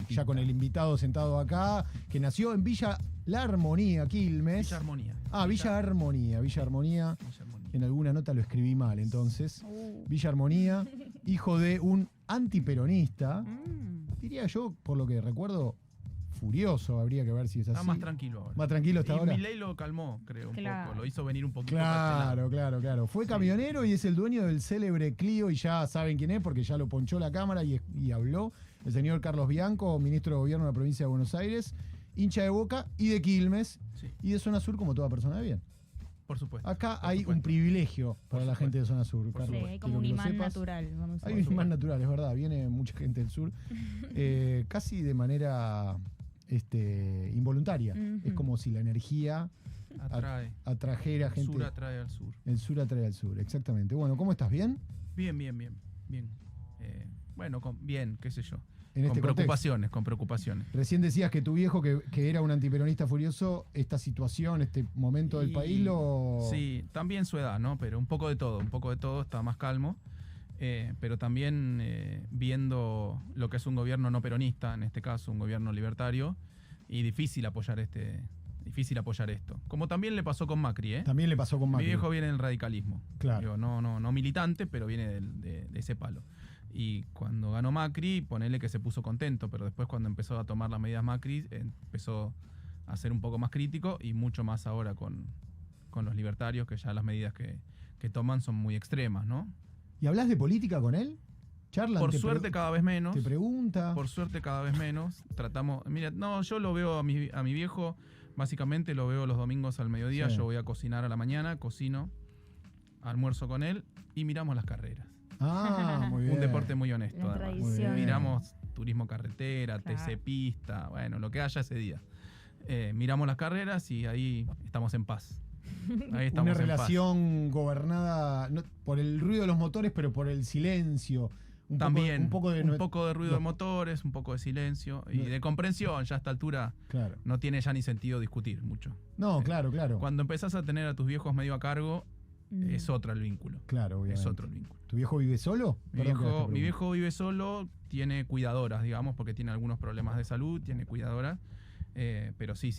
ya con el invitado sentado acá, que nació en Villa La Armonía, Quilmes. Villa Armonía. Villa Armonía. Villa Armonía. En alguna nota lo escribí mal, entonces. Villa Armonía, hijo de un antiperonista. Diría yo, por lo que recuerdo, furioso, habría que ver si es así. Está más tranquilo ahora. Más tranquilo hasta ahora. Y Milei lo calmó, creo, un poco. Lo hizo venir un poquito Claro. Fue camionero y es el dueño del célebre Clio, y ya saben quién es porque ya lo ponchó la cámara y habló. El señor Carlos Bianco, ministro de Gobierno de la provincia de Buenos Aires, hincha de Boca y de Quilmes, y de Zona Sur como toda persona de bien. Por supuesto. Acá hay un privilegio para la gente de Zona Sur, Carlos. Sí, hay como un imán natural. Vamos a hay un imán natural, es verdad. Viene mucha gente del sur, casi de manera involuntaria. Es como si la energía atrajera gente. El sur atrae al sur. El sur atrae al sur, exactamente. Bueno, ¿cómo estás? ¿Bien? Bien. Bueno, bien, qué sé yo. Con preocupaciones. Recién decías que tu viejo, que era un antiperonista furioso, esta situación, este momento del país lo... Sí, también su edad, ¿no? Pero un poco de todo, está más calmo. Pero también viendo lo que es un gobierno no peronista, en este caso un gobierno libertario, y difícil apoyar esto. Como también le pasó con Macri, ¿eh? También le pasó con Macri. Mi viejo viene del radicalismo. Claro. Digo, no militante, pero viene de ese palo. Y cuando ganó Macri, ponele que se puso contento, pero después cuando empezó a tomar las medidas Macri, empezó a ser un poco más crítico, y mucho más ahora con los libertarios, que ya las medidas que toman son muy extremas, ¿no? ¿Y hablas de política con él? ¿Charlan? Por suerte cada vez menos. ¿Te pregunta? Por suerte cada vez menos. Tratamos... Mira, no, yo lo veo a mi viejo, básicamente lo veo los domingos al mediodía. Sí. Yo voy a cocinar a la mañana, cocino, almuerzo con él y miramos las carreras. Muy bien. Un deporte muy honesto, la además. tradición. Miramos turismo carretera, TC pista, bueno, lo que haya ese día. Miramos las carreras y ahí estamos en paz. Ahí estamos. Una relación gobernada no por el ruido de los motores, pero por el silencio. También, un poco de ruido de motores, un poco de silencio y de comprensión. Ya a esta altura no tiene ya ni sentido discutir mucho. No, claro. Cuando empezás a tener a tus viejos medio a cargo, es otro el vínculo. Claro, obviamente. Es otro el vínculo. ¿Tu viejo vive solo? Mi viejo vive solo, tiene cuidadoras, digamos, porque tiene algunos problemas de salud, tiene cuidadoras. Pero sí,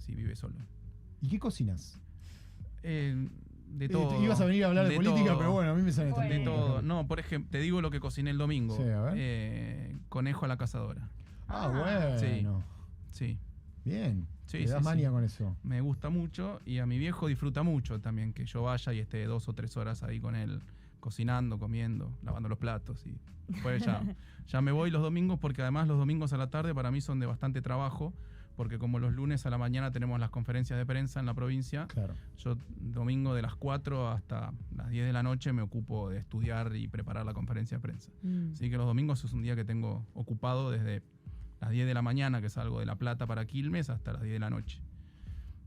vive solo. ¿Y qué cocinas? De todo. Ibas a venir a hablar de política, todo. Pero bueno, a mí me sale de todo. No, por ejemplo, te digo lo que cociné el domingo. Sí, a ver. Conejo a la cazadora. Bueno. Sí. Bien. ¿Te das manía con eso? Me gusta mucho y a mi viejo disfruta mucho también que yo vaya y esté 2 o 3 horas ahí con él, cocinando, comiendo, lavando los platos. Y después ya me voy los domingos, porque además los domingos a la tarde para mí son de bastante trabajo, porque como los lunes a la mañana tenemos las conferencias de prensa en la provincia, yo domingo de las 4 hasta las 10 de la noche me ocupo de estudiar y preparar la conferencia de prensa. Así que los domingos es un día que tengo ocupado desde las 10 de la mañana, que salgo de La Plata para Quilmes, hasta las 10 de la noche.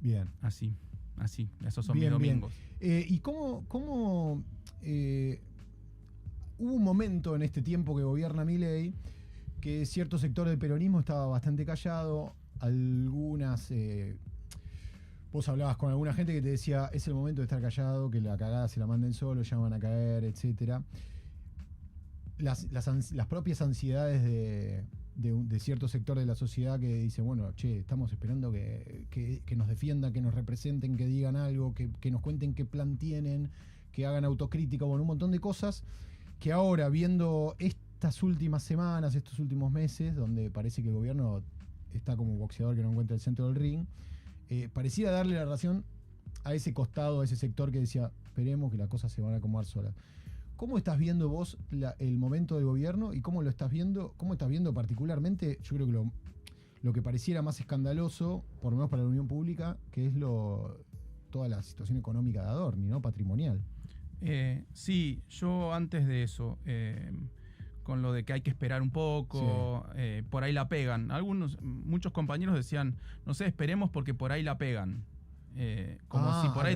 Bien. Así, esos son mis domingos. ¿Y cómo hubo un momento en este tiempo que gobierna Milei que cierto sector del peronismo estaba bastante callado? Algunas... vos hablabas con alguna gente que te decía, es el momento de estar callado, que la cagada se la manden solo, ya van a caer, etcétera. Las propias ansiedades de cierto sector de la sociedad que dice, bueno, estamos esperando que nos defiendan, que nos representen, que digan algo, que nos cuenten qué plan tienen, que hagan autocrítica, bueno, un montón de cosas que ahora, viendo estas últimas semanas, estos últimos meses, donde parece que el gobierno está como boxeador que no encuentra el centro del ring, pareciera darle la razón a ese costado, a ese sector que decía, esperemos que las cosas se van a acomodar solas. ¿Cómo estás viendo vos el momento del gobierno y cómo lo estás viendo? ¿Cómo estás viendo particularmente? Yo creo que lo que pareciera más escandaloso, por lo menos para la opinión pública, que es toda la situación económica de Adorni, ¿no? Patrimonial. Sí, yo antes de eso, con lo de que hay que esperar un poco, por ahí la pegan. Muchos compañeros decían, no sé, esperemos porque por ahí la pegan. Como si por ahí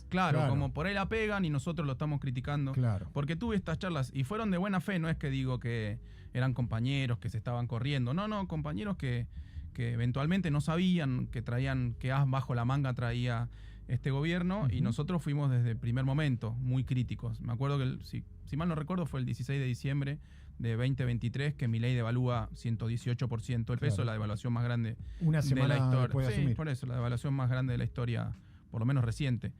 claro, como por ahí la pegan y nosotros lo estamos criticando. Claro. Porque tuve estas charlas y fueron de buena fe, no es que digo que eran compañeros que se estaban corriendo. No, compañeros que eventualmente no sabían que traían, que as bajo la manga traía este gobierno, y nosotros fuimos desde el primer momento muy críticos. Me acuerdo que, si mal no recuerdo, fue el 16 de diciembre de 2023 que Milei devalúa 118% el peso, Claro. la devaluación más grande Una de semana la historia. después de Sí, asumir. por eso, la devaluación más grande de la historia, por lo menos reciente,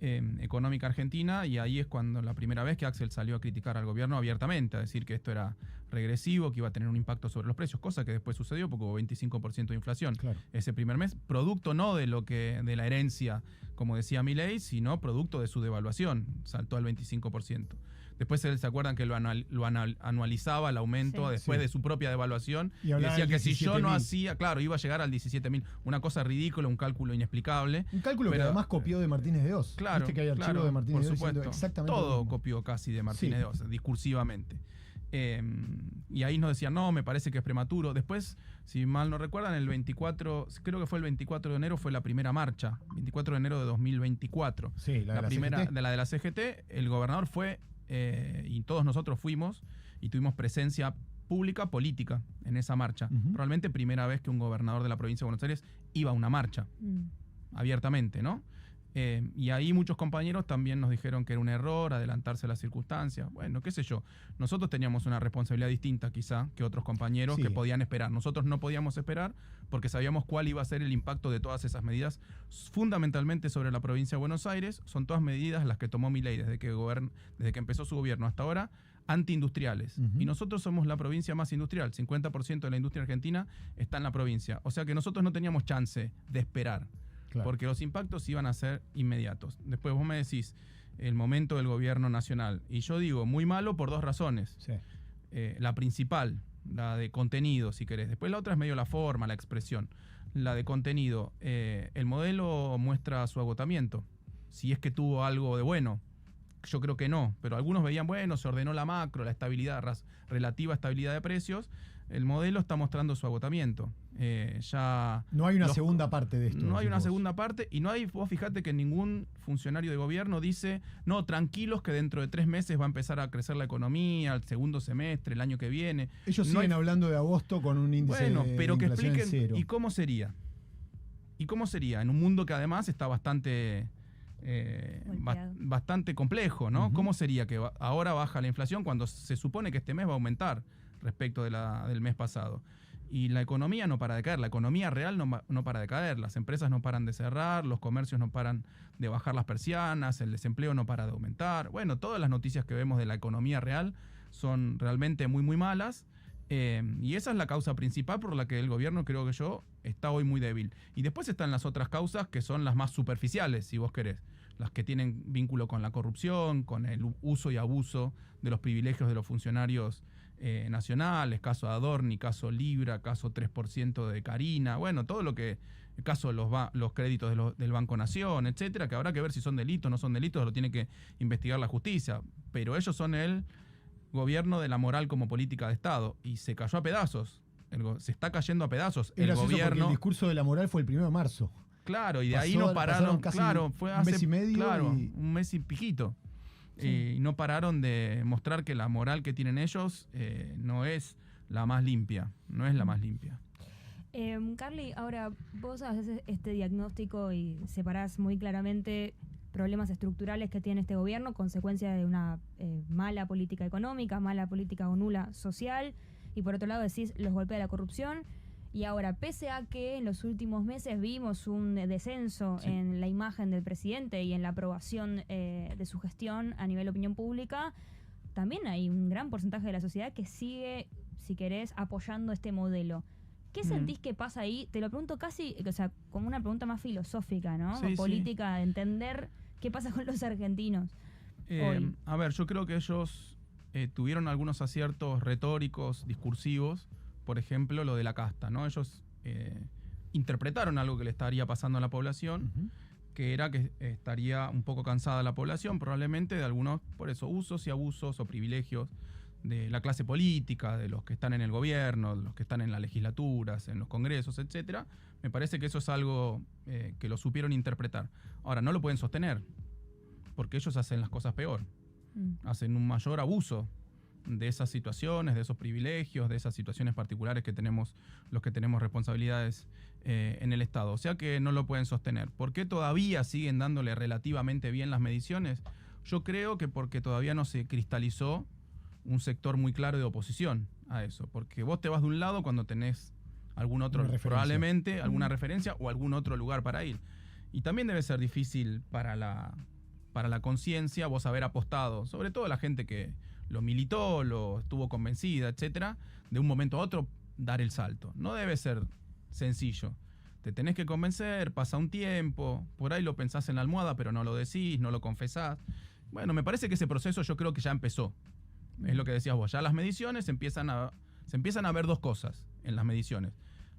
económica argentina, y ahí es cuando la primera vez que Axel salió a criticar al gobierno abiertamente, a decir que esto era regresivo, que iba a tener un impacto sobre los precios, cosa que después sucedió porque hubo 25% de inflación Claro. ese primer mes, producto no de de la herencia, como decía Milei, sino producto de su devaluación, saltó al 25%. Después ¿se acuerdan que lo anualizaba el aumento Sí. después Sí. de su propia devaluación? Y Y hablaba decía del que si yo no 17.000. hacía, claro, iba a llegar al 17.000. Una cosa ridícula, un cálculo inexplicable. Un cálculo que Pero, además copió de Martínez de Oz. Claro, Viste que hay archivos claro, de Martínez por de Oz diciendo supuesto. exactamente lo Todo mismo. copió casi de Martínez Sí. de Oz, discursivamente. Y ahí nos decían, no, me parece que es prematuro. Después, si mal no recuerdan, el 24, creo que fue el 24 de enero, fue la primera marcha, 24 de enero de 2024. Sí, la de la primera CGT. de la CGT, el gobernador fue, y todos nosotros fuimos, y tuvimos presencia pública, política, en esa marcha. Ujú. Probablemente primera vez que un gobernador de la provincia de Buenos Aires iba a una marcha, abiertamente, ¿no? Y ahí muchos compañeros también nos dijeron que era un error adelantarse a las circunstancias. Bueno, qué sé yo. Nosotros teníamos una responsabilidad distinta quizá que otros compañeros Sí. que podían esperar. Nosotros no podíamos esperar porque sabíamos cuál iba a ser el impacto de todas esas medidas, fundamentalmente sobre la provincia de Buenos Aires. Son todas medidas las que tomó Milei desde que empezó su gobierno hasta ahora, antiindustriales. Ujú. Y nosotros somos la provincia más industrial. 50% de la industria argentina está en la provincia. O sea que nosotros no teníamos chance de esperar. Claro. Porque los impactos iban a ser inmediatos. Después vos me decís el momento del gobierno nacional. Y yo digo, muy malo por dos razones. Sí. La principal, la de contenido, si querés. Después la otra es medio la forma, la expresión. La de contenido. El modelo muestra su agotamiento. Si es que tuvo algo de bueno. Yo creo que no. Pero algunos veían, bueno, se ordenó la macro, la estabilidad, relativa estabilidad de precios. El modelo está mostrando su agotamiento. Ya No hay una segunda parte de esto. no hay decís una vos. segunda parte y no hay, vos fijate que ningún funcionario de gobierno dice, no, tranquilos que dentro de 3 meses va a empezar a crecer la economía, el segundo semestre, el año que viene. Ellos No siguen hay- hablando de agosto con un índice Bueno, de pero que inflación en expliquen, cero. ¿y cómo sería? ¿Y cómo sería? En un mundo que además está bastante... Golpeado. bastante complejo, ¿no? Ujú. ¿Cómo sería que ahora baja la inflación cuando se supone que este mes va a aumentar respecto del mes pasado? Y la economía no para de caer, la economía real no para de caer, las empresas no paran de cerrar, los comercios no paran de bajar las persianas, el desempleo no para de aumentar. Bueno, todas las noticias que vemos de la economía real son realmente muy, muy malas. Y esa es la causa principal por la que el gobierno, creo que yo, está hoy muy débil. Y después están las otras causas que son las más superficiales, si vos querés. Las que tienen vínculo con la corrupción, con el uso y abuso de los privilegios de los funcionarios nacionales, caso Adorni, caso Libra, caso 3% de Carina, bueno, todo lo que, el caso de los créditos del Banco Nación, etcétera, que habrá que ver si son delitos o no son delitos, lo tiene que investigar la justicia. Pero ellos son el gobierno de la moral como política de Estado y se cayó a pedazos. Se está cayendo a pedazos. Es El gracioso porque gobierno. el discurso de la moral fue el 1 de marzo. Claro, y de ahí Pasó- no pararon. pasaron casi Claro, fue un hace mes y medio claro, y- un mes y piquito. Sí. Y no pararon de mostrar que la moral que tienen ellos no es la más limpia. No es la más limpia. Carly, ahora vos haces este diagnóstico y separás muy claramente problemas estructurales que tiene este gobierno, consecuencia de una mala política económica, mala política o nula social, y por otro lado decís los golpea la corrupción. Y ahora, pese a que en los últimos meses vimos un descenso Sí. en la imagen del presidente y en la aprobación de su gestión a nivel de opinión pública, también hay un gran porcentaje de la sociedad que sigue, si querés, apoyando este modelo. ¿Qué sentís que pasa ahí? Te lo pregunto casi, o sea, como una pregunta más filosófica, ¿no? Sí, sí. Política, de entender qué pasa con los argentinos hoy. A ver, yo creo que ellos tuvieron algunos aciertos retóricos, discursivos, por ejemplo, lo de la casta, ¿no? Ellos interpretaron algo que le estaría pasando a la población, Ujú. que era que estaría un poco cansada la población, probablemente de algunos, por eso, usos y abusos o privilegios de la clase política, de los que están en el gobierno, de los que están en las legislaturas, en los congresos, etcétera. Me parece que eso es algo que lo supieron interpretar. Ahora, no lo pueden sostener, porque ellos hacen las cosas peor. Hacen un mayor abuso de esas situaciones, de esos privilegios, de esas situaciones particulares que tenemos los que tenemos responsabilidades en el Estado. O sea que no lo pueden sostener. ¿Por qué todavía siguen dándole relativamente bien las mediciones? Yo creo que porque todavía no se cristalizó un sector muy claro de oposición a eso, porque vos te vas de un lado cuando tenés algún otro, probablemente alguna referencia o algún otro lugar para ir. Y también debe ser difícil para la conciencia vos haber apostado, sobre todo la gente que lo militó, lo estuvo convencida, etcétera, de un momento a otro dar el salto. No debe ser sencillo. Te tenés que convencer, pasa un tiempo, por ahí lo pensás en la almohada, pero no lo decís, no lo confesás. Bueno, me parece que ese proceso yo creo que ya empezó. Es lo que decías vos, ya las mediciones se empiezan a ver dos cosas en las mediciones.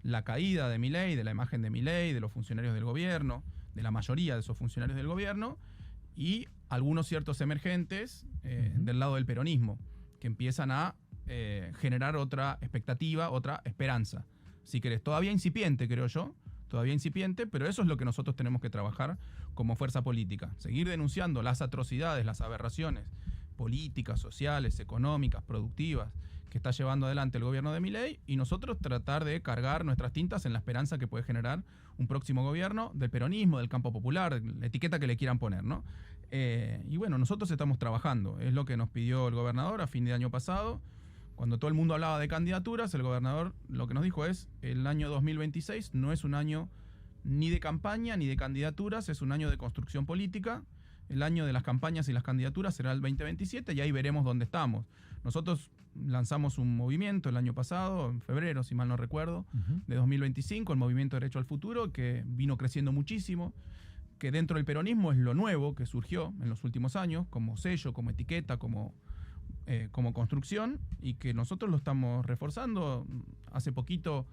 La caída de Milei, de la imagen de Milei, de los funcionarios del gobierno, de la mayoría de esos funcionarios del gobierno, y algunos ciertos emergentes del lado del peronismo, que empiezan a generar otra expectativa, otra esperanza. Si querés, todavía incipiente, creo yo, todavía incipiente, pero eso es lo que nosotros tenemos que trabajar como fuerza política. Seguir denunciando las atrocidades, las aberraciones políticas, sociales, económicas, productivas, que está llevando adelante el gobierno de Milei, y nosotros tratar de cargar nuestras tintas en la esperanza que puede generar un próximo gobierno del peronismo, del campo popular, la etiqueta que le quieran poner, ¿no? Y bueno, nosotros estamos trabajando, es lo que nos pidió el gobernador a fin de año pasado. Cuando todo el mundo hablaba de candidaturas, el gobernador lo que nos dijo es: el año 2026 no es un año ni de campaña ni de candidaturas, es un año de construcción política. El año de las campañas y las candidaturas será el 2027 y ahí veremos dónde estamos. Nosotros lanzamos un movimiento el año pasado, en febrero, si mal no recuerdo, de 2025, el Movimiento Derecho al Futuro, que vino creciendo muchísimo, que dentro del peronismo es lo nuevo que surgió en los últimos años, como sello, como etiqueta, como construcción, y que nosotros lo estamos reforzando. Hace poquito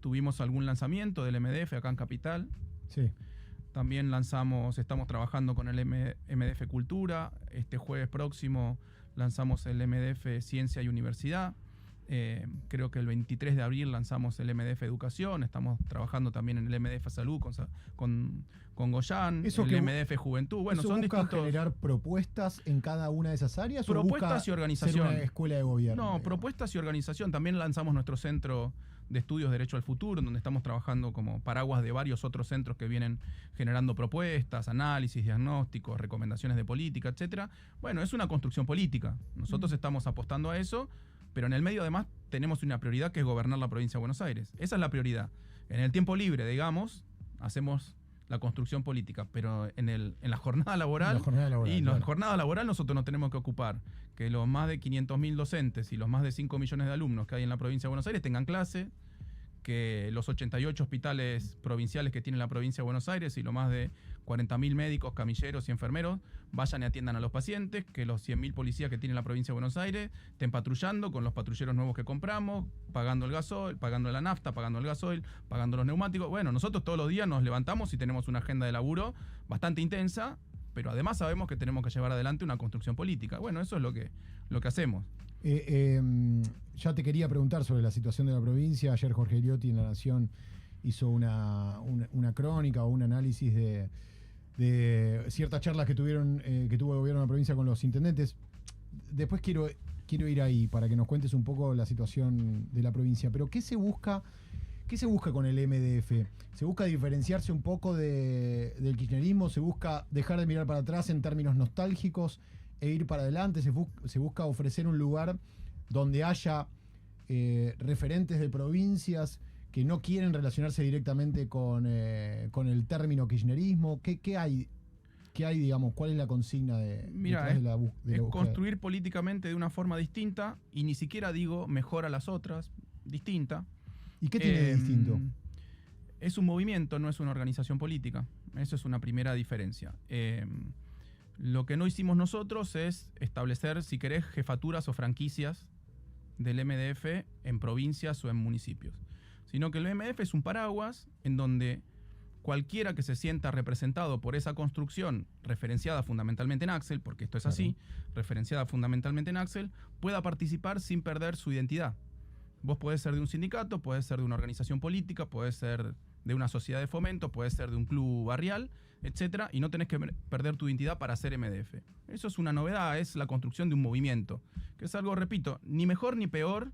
tuvimos algún lanzamiento del MDF acá en Capital. Sí. También estamos trabajando con el MDF Cultura. Este jueves próximo lanzamos el MDF Ciencia y Universidad. Creo que el 23 de abril lanzamos el MDF Educación. Estamos trabajando también en el MDF Salud con Goyán, el MDF Juventud. Bueno, ¿eso son busca distintos generar propuestas en cada una de esas áreas? propuestas y organización. Ser una escuela de gobierno? No, propuestas y organización. También lanzamos nuestro centro de estudios Derecho al Futuro, donde estamos trabajando como paraguas de varios otros centros que vienen generando propuestas, análisis, diagnósticos, recomendaciones de política, etcétera. Bueno, es una construcción política. Nosotros estamos apostando a eso, pero en el medio además tenemos una prioridad, que es gobernar la provincia de Buenos Aires. Esa es la prioridad. En el tiempo libre, digamos, hacemos la construcción política, pero en la jornada laboral, la jornada laboral nosotros nos tenemos que ocupar que los más de 500.000 docentes y los más de 5 millones de alumnos que hay en la provincia de Buenos Aires tengan clase, que los 88 hospitales provinciales que tiene la provincia de Buenos Aires y los más de 40.000 médicos, camilleros y enfermeros vayan y atiendan a los pacientes, que los 100.000 policías que tiene la provincia de Buenos Aires estén patrullando con los patrulleros nuevos que compramos, pagando el gasoil, pagando la nafta, pagando el gasoil, pagando los neumáticos. Bueno, nosotros todos los días nos levantamos y tenemos una agenda de laburo bastante intensa, pero además sabemos que tenemos que llevar adelante una construcción política. Bueno, eso es lo que hacemos. Ya te quería preguntar sobre la situación de la provincia. Ayer Jorge Eliotti en La Nación hizo una crónica o un análisis de ciertas charlas que tuvo el gobierno de la provincia con los intendentes. Después quiero ir ahí para que nos cuentes un poco la situación de la provincia. Pero ¿qué se busca con el MDF? ¿Se busca diferenciarse un poco del kirchnerismo? ¿Se busca dejar de mirar para atrás en términos nostálgicos e ir para adelante? ¿Se busca ofrecer un lugar donde haya referentes de provincias que no quieren relacionarse directamente con el término kirchnerismo? ¿Qué hay, digamos? ¿Cuál es la consigna Mira, de la búsqueda? Construir políticamente de una forma distinta, y ni siquiera digo mejor a las otras, distinta. ¿Y qué tiene de distinto? Es un movimiento, no es una organización política. Eso es una primera diferencia. Lo que no hicimos nosotros es establecer, si querés, jefaturas o franquicias del MDF en provincias o en municipios, sino que el MDF es un paraguas en donde cualquiera que se sienta representado por esa construcción referenciada fundamentalmente en Axel, porque esto es así, referenciada fundamentalmente en Axel, pueda participar sin perder su identidad. Vos podés ser de un sindicato, podés ser de una organización política, podés ser de una sociedad de fomento, podés ser de un club barrial, etcétera, y no tenés que perder tu identidad para ser MDF. Eso es una novedad, es la construcción de un movimiento, que es algo, repito, ni mejor ni peor,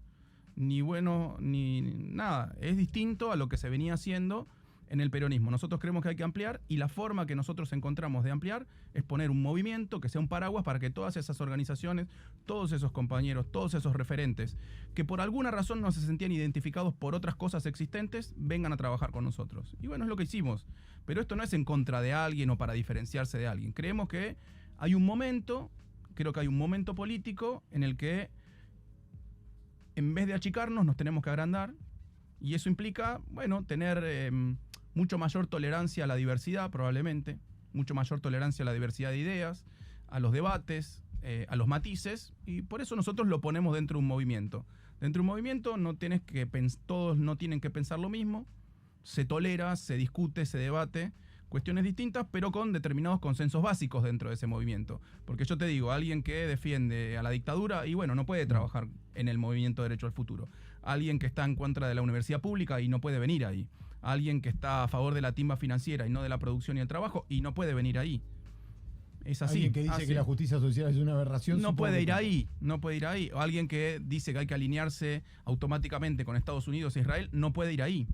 ni bueno ni nada. Es distinto a lo que se venía haciendo en el peronismo. Nosotros creemos que hay que ampliar y la forma que nosotros encontramos de ampliar es poner un movimiento que sea un paraguas para que todas esas organizaciones, todos esos compañeros, todos esos referentes que por alguna razón no se sentían identificados por otras cosas existentes, vengan a trabajar con nosotros. Y bueno, es lo que hicimos. Pero esto no es en contra de alguien o para diferenciarse de alguien. Creemos que hay un momento, creo que hay un momento político en el que en vez de achicarnos nos tenemos que agrandar y eso implica, bueno, tener mucho mayor tolerancia a la diversidad probablemente, mucho mayor tolerancia a la diversidad de ideas, a los debates, a los matices y por eso nosotros lo ponemos dentro de un movimiento. Dentro de un movimiento todos no tienen que pensar lo mismo, se tolera, se discute, se debate cuestiones distintas, pero con determinados consensos básicos dentro de ese movimiento. Porque yo te digo, alguien que defiende a la dictadura, y bueno, no puede trabajar en el movimiento Derecho al Futuro. Alguien que está en contra de la universidad pública y no puede venir ahí. Alguien que está a favor de la timba financiera y no de la producción y el trabajo y no puede venir ahí. Es así. Alguien que dice que la justicia social es una aberración. No puede ir ahí, no puede ir ahí. O alguien que dice que hay que alinearse automáticamente con Estados Unidos e Israel, no puede ir ahí.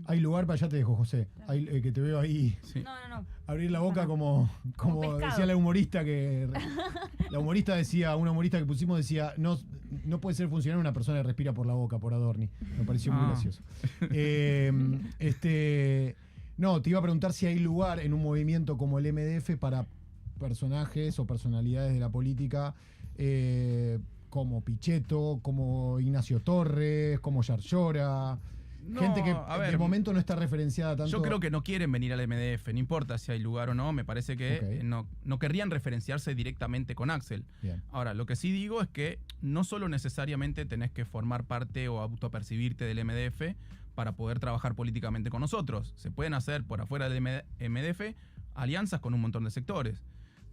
Hay lugar para, ya te dejo, José. Hay, que te veo ahí. Sí. No. Abrir la boca como decía la humorista que. La humorista decía, una humorista que pusimos decía, no puede ser funcionario una persona que respira por la boca, por Adorni. Me pareció muy gracioso. No, te iba a preguntar si hay lugar en un movimiento como el MDF para personajes o personalidades de la política como Pichetto, como Ignacio Torres, como Yarlora. No, Gente que ver, de momento no está referenciada tanto. Yo creo que no quieren venir al MDF, no importa si hay lugar o no, me parece que no querrían referenciarse directamente con Axel. Bien. Ahora, lo que sí digo es que no solo necesariamente tenés que formar parte o autopercibirte del MDF para poder trabajar políticamente con nosotros. Se pueden hacer por afuera del MDF alianzas con un montón de sectores.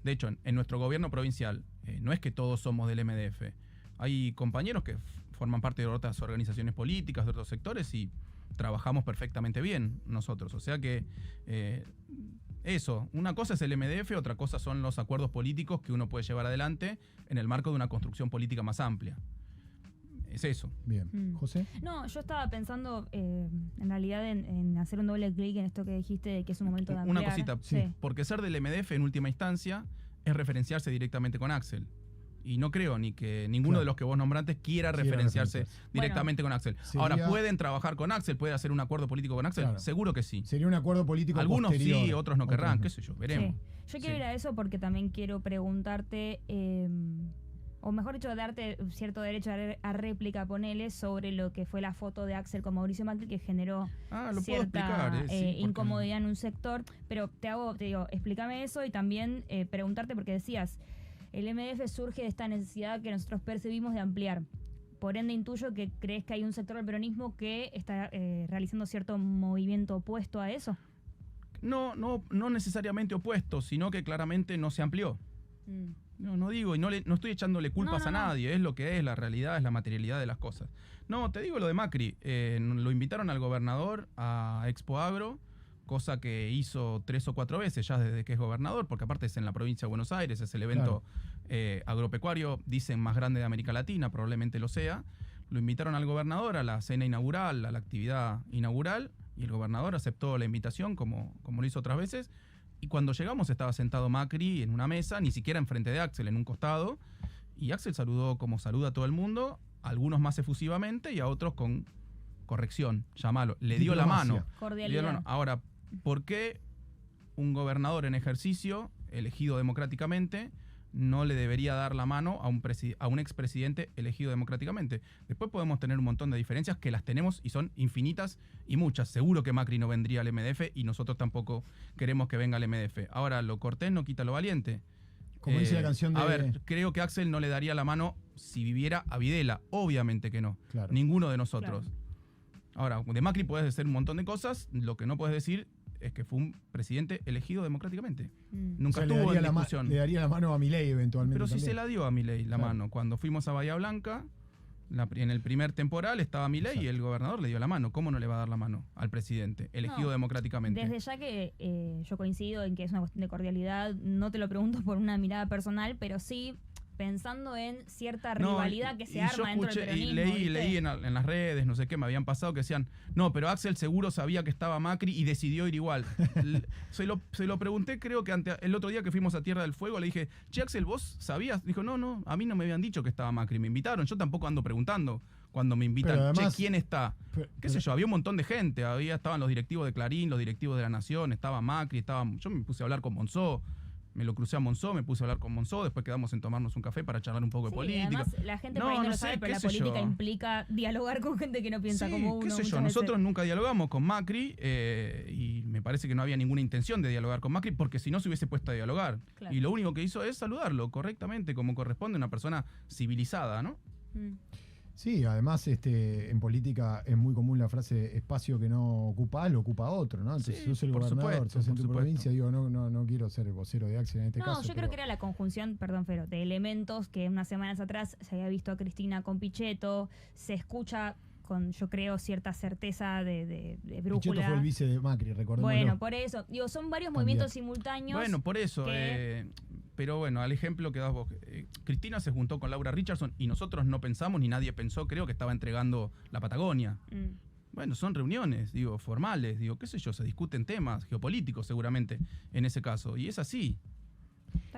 De hecho, en nuestro gobierno provincial no es que todos somos del MDF. Hay compañeros que forman parte de otras organizaciones políticas, de otros sectores y trabajamos perfectamente bien nosotros. O sea que eso, una cosa es el MDF, otra cosa son los acuerdos políticos que uno puede llevar adelante en el marco de una construcción política más amplia. Es eso. Bien. ¿José? No, yo estaba pensando en realidad en hacer un doble clic en esto que dijiste de que es un momento de ampliar. Una cosita, sí. Porque ser del MDF en última instancia es referenciarse directamente con Axel. Y no creo ni que ninguno de los que vos nombrantes quiera referenciarse directamente con Axel. Ahora, ¿pueden trabajar con Axel? ¿Puede hacer un acuerdo político con Axel? Claro. Seguro que sí. Sería un acuerdo político Algunos posterior. Sí, otros no querrán, qué sé yo, veremos. Sí. Yo quiero ir a eso porque también quiero preguntarte, o mejor dicho, darte cierto derecho a réplica, ponele, sobre lo que fue la foto de Axel con Mauricio Macri, que generó cierta incomodidad en un sector. Pero te digo, explícame eso y también preguntarte, porque decías, el MDF surge de esta necesidad que nosotros percibimos de ampliar. Por ende, intuyo que crees que hay un sector del peronismo que está realizando cierto movimiento opuesto a eso. No necesariamente opuesto, sino que claramente no se amplió. No digo, y no estoy echándole culpas a nadie, es lo que es, la realidad, es la materialidad de las cosas. No, te digo lo de Macri, lo invitaron al gobernador a Expo Agro, cosa que hizo 3 o 4 veces ya desde que es gobernador, porque aparte es en la provincia de Buenos Aires, es el evento agropecuario, dicen, más grande de América Latina, probablemente lo sea. Lo invitaron al gobernador a la cena inaugural, a la actividad inaugural, y el gobernador aceptó la invitación como lo hizo otras veces. Y cuando llegamos estaba sentado Macri en una mesa, ni siquiera enfrente de Axel, en un costado, y Axel saludó como saluda a todo el mundo, a algunos más efusivamente y a otros con corrección, llámalo. Le dio la mano. Cordialidad. Ahora, ¿por qué un gobernador en ejercicio, elegido democráticamente, no le debería dar la mano a un expresidente elegido democráticamente? Después podemos tener un montón de diferencias, que las tenemos y son infinitas y muchas. Seguro que Macri no vendría al MDF y nosotros tampoco queremos que venga al MDF. Ahora, lo cortés no quita lo valiente. Como dice la canción de... A ver, creo que Axel no le daría la mano si viviera a Videla. Obviamente que no. Claro. Ninguno de nosotros. Claro. Ahora, de Macri puedes decir un montón de cosas. Lo que no puedes decir es que fue un presidente elegido democráticamente. Nunca estuvo en discusión. Le daría la mano a Milei eventualmente. Pero sí se la dio a Milei la mano. Cuando fuimos a Bahía Blanca, en el primer temporal estaba Milei y el gobernador le dio la mano. ¿Cómo no le va a dar la mano al presidente elegido democráticamente? Desde ya que yo coincido en que es una cuestión de cordialidad, no te lo pregunto por una mirada personal, pero sí pensando en cierta rivalidad que se arma yo dentro del peronismo. Y leí en las redes, no sé qué, me habían pasado que decían, no, pero Axel seguro sabía que estaba Macri y decidió ir igual. se lo pregunté, creo que el otro día que fuimos a Tierra del Fuego, le dije, che, Axel, ¿vos sabías? Dijo, no, a mí no me habían dicho que estaba Macri, me invitaron, yo tampoco ando preguntando cuando me invitan, además, che, ¿quién está? ¿Qué sé yo? Había un montón de gente, estaban los directivos de Clarín, los directivos de La Nación, estaba Macri, yo me puse a hablar con Monzó. Me lo crucé a Monzó, me puse a hablar con Monzó, después quedamos en tomarnos un café para charlar un poco de política. Además, la gente por ahí no lo sabe, pero la política implica dialogar con gente que no piensa como uno. Qué sé yo, nosotros nunca dialogamos con Macri y me parece que no había ninguna intención de dialogar con Macri porque si no se hubiese puesto a dialogar. Claro. Y lo único que hizo es saludarlo correctamente, como corresponde a una persona civilizada, ¿no? Sí, además en política es muy común la frase espacio que no ocupa lo ocupa otro, ¿no? Entonces, sos el gobernador, sos en tu provincia, digo, no quiero ser vocero de Axel en este caso. No, yo creo que era la conjunción, perdón, Fero, de elementos que unas semanas atrás se había visto a Cristina con Pichetto, se escucha con, yo creo, cierta certeza de brújula. Pichetto fue el vice de Macri, recordémoslo. Bueno, por eso, digo, son varios movimientos simultáneos. Bueno, por eso, pero bueno, al ejemplo que das vos, Cristina se juntó con Laura Richardson y nosotros no pensamos, ni nadie pensó, creo que estaba entregando la Patagonia. Bueno, son reuniones, formales, qué sé yo, se discuten temas geopolíticos seguramente en ese caso, y es así.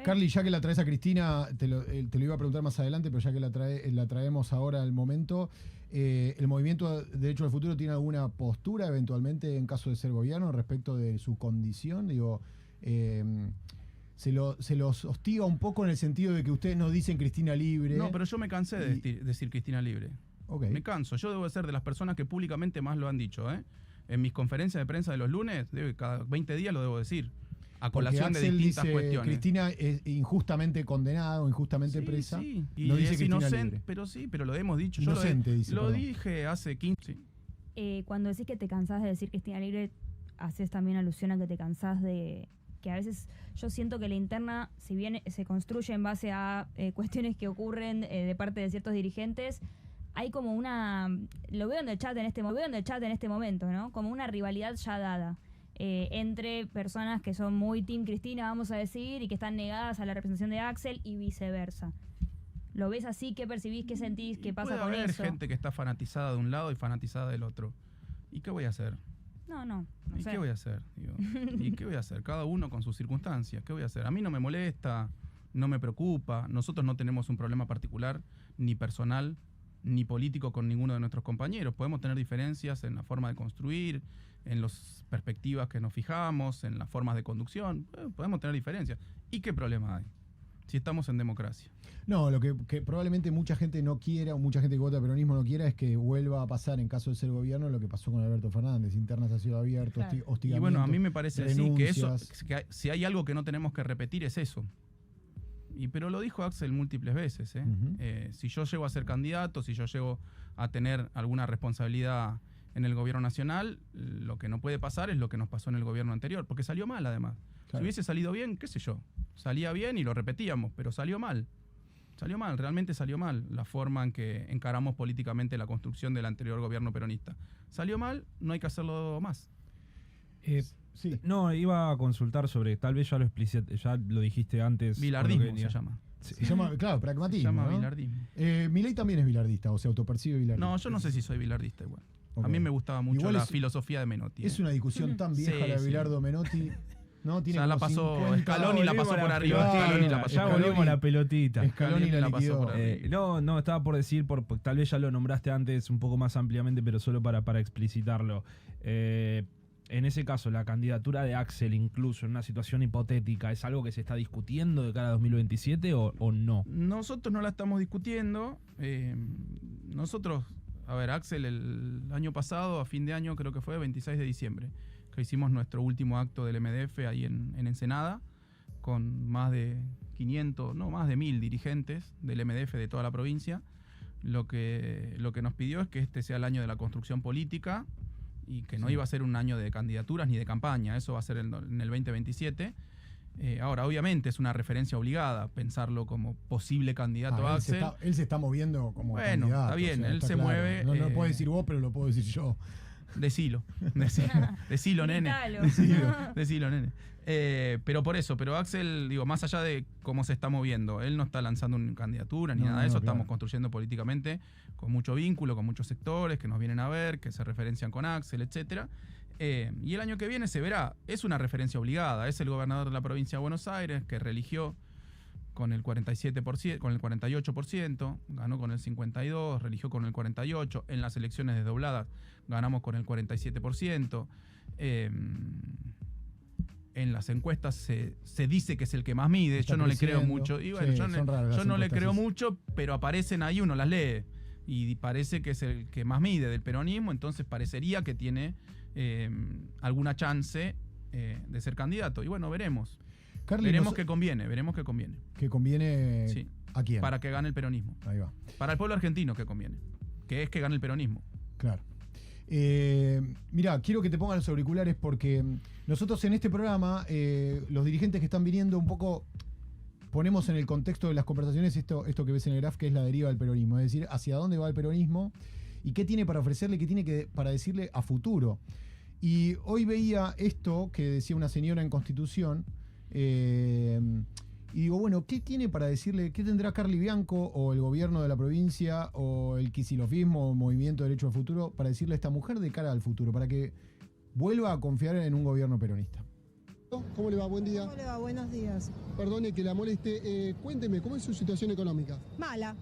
Carly, ya que la traes a Cristina, te lo iba a preguntar más adelante, pero ya que la traemos ahora al momento, ¿el Movimiento de Derecho al Futuro tiene alguna postura eventualmente en caso de ser gobierno respecto de su condición? Se los hostiga un poco en el sentido de que ustedes nos dicen Cristina libre. No, pero yo me cansé de decir Cristina libre. Okay. Me canso. Yo debo ser de las personas que públicamente más lo han dicho. En mis conferencias de prensa de los lunes, cada 20 días lo debo decir. A colación de distintas cuestiones. Cristina es injustamente condenada o injustamente presa. Sí, y no dice es inocente, pero lo hemos dicho. Inocente, yo lo dije hace 15. Sí. Cuando decís que te cansás de decir Cristina libre, haces también alusión a que te cansás de que a veces yo siento que la interna, si bien se construye en base a cuestiones que ocurren de parte de ciertos dirigentes, hay como lo veo en el chat en este momento, ¿no? Como una rivalidad ya dada entre personas que son muy team Cristina, vamos a decir, y que están negadas a la representación de Axel y viceversa. ¿Lo ves así? ¿Qué percibís? ¿Qué sentís? ¿Qué pasa con eso? Puede haber gente que está fanatizada de un lado y fanatizada del otro. ¿Y qué voy a hacer? No ¿Y sé. qué voy a hacer? ¿Y qué voy a hacer? Cada uno con sus circunstancias. ¿Qué voy a hacer? A mí no me molesta, no me preocupa. Nosotros no tenemos un problema particular, ni personal, ni político con ninguno de nuestros compañeros. Podemos tener diferencias en la forma de construir, en las perspectivas que nos fijamos, en las formas de conducción. Podemos tener diferencias. ¿Y qué problema hay? Si estamos en democracia. No, lo que probablemente mucha gente no quiera, o mucha gente que vota peronismo no quiera, es que vuelva a pasar, en caso de ser gobierno, lo que pasó con Alberto Fernández. Internas a cielo abierto, claro. hostigamiento. Y bueno, a mí me parece así que si hay algo que no tenemos que repetir es eso. Pero lo dijo Axel múltiples veces. Si yo llego a ser candidato, si yo llego a tener alguna responsabilidad en el gobierno nacional, lo que no puede pasar es lo que nos pasó en el gobierno anterior, porque salió mal además. Claro. Si hubiese salido bien, qué sé yo, salía bien y lo repetíamos, pero salió mal. Realmente salió mal la forma en que encaramos políticamente la construcción del anterior gobierno peronista. Salió mal, no hay que hacerlo más. Sí. No, iba a consultar sobre, tal vez ya lo dijiste antes. Bilardismo se llama. Se llama, claro, pragmatismo. Se llama, ¿no? Bilardismo. Milei también es bilardista, o se autopercibe bilardista. No, yo no sé si soy bilardista igual. Okay. A mí me gustaba mucho igual la filosofía de Menotti. Es una discusión tan vieja la de Bilardo Menotti. No, tiene la pasó Scaloni, la pasó por arriba. Ya volvimos la pelotita. Scaloni la pasó. No, estaba por decir, tal vez ya lo nombraste antes un poco más ampliamente, pero solo para explicitarlo. En ese caso, la candidatura de Axel, incluso en una situación hipotética, ¿es algo que se está discutiendo de cara a 2027 o no? Nosotros no la estamos discutiendo. Axel el año pasado, a fin de año, creo que fue 26 de diciembre, que hicimos nuestro último acto del MDF ahí en Ensenada, con más de 500, no, más de 1000 dirigentes del MDF de toda la provincia. Lo que nos pidió es que este sea el año de la construcción política, y que no iba a ser un año de candidaturas ni de campaña, eso va a ser en el 2027. Ahora, obviamente es una referencia obligada pensarlo como posible candidato a Axel. Él se está moviendo como bueno, candidato. Está bien, él se claro. mueve. No lo puedo decir vos, pero lo puedo decir yo. Decilo, nene. Decilo, nene. Pero por eso, pero Axel, digo, más allá de cómo se está moviendo, él no está lanzando una candidatura ni nada de eso, estamos construyendo políticamente con mucho vínculo, con muchos sectores que nos vienen a ver, que se referencian con Axel, etcétera. Y el año que viene se verá, es una referencia obligada, es el gobernador de la provincia de Buenos Aires que religió con el 47%, con el 48%, ganó con el 52%, religió con el 48%, en las elecciones desdobladas ganamos con el 47%. En las encuestas se dice que es el que más mide, yo no le creo mucho. Y bueno, yo no le creo mucho, pero aparecen ahí, uno las lee. Y parece que es el que más mide del peronismo, entonces parecería que tiene alguna chance de ser candidato. Y bueno, veremos. Carly, veremos que conviene. ¿Que conviene sí. a quién? Para que gane el peronismo. Ahí va. Para el pueblo argentino que conviene. Que es que gane el peronismo. Claro. Mirá, quiero que te pongan los auriculares porque nosotros en este programa, los dirigentes que están viniendo un poco, ponemos en el contexto de las conversaciones esto que ves en el graph, que es la deriva del peronismo, es decir, hacia dónde va el peronismo y qué tiene para ofrecerle, qué tiene para decirle a futuro. Y hoy veía esto que decía una señora en Constitución, y digo, bueno, ¿qué tiene para decirle, qué tendrá Carly Bianco o el gobierno de la provincia o el kicilofismo o Movimiento de Derecho al Futuro para decirle a esta mujer de cara al futuro, para que vuelva a confiar en un gobierno peronista? ¿Cómo le va? Buen día. ¿Cómo le va? Buenos días. Perdone que la moleste. Cuénteme, ¿cómo es su situación económica? Mala.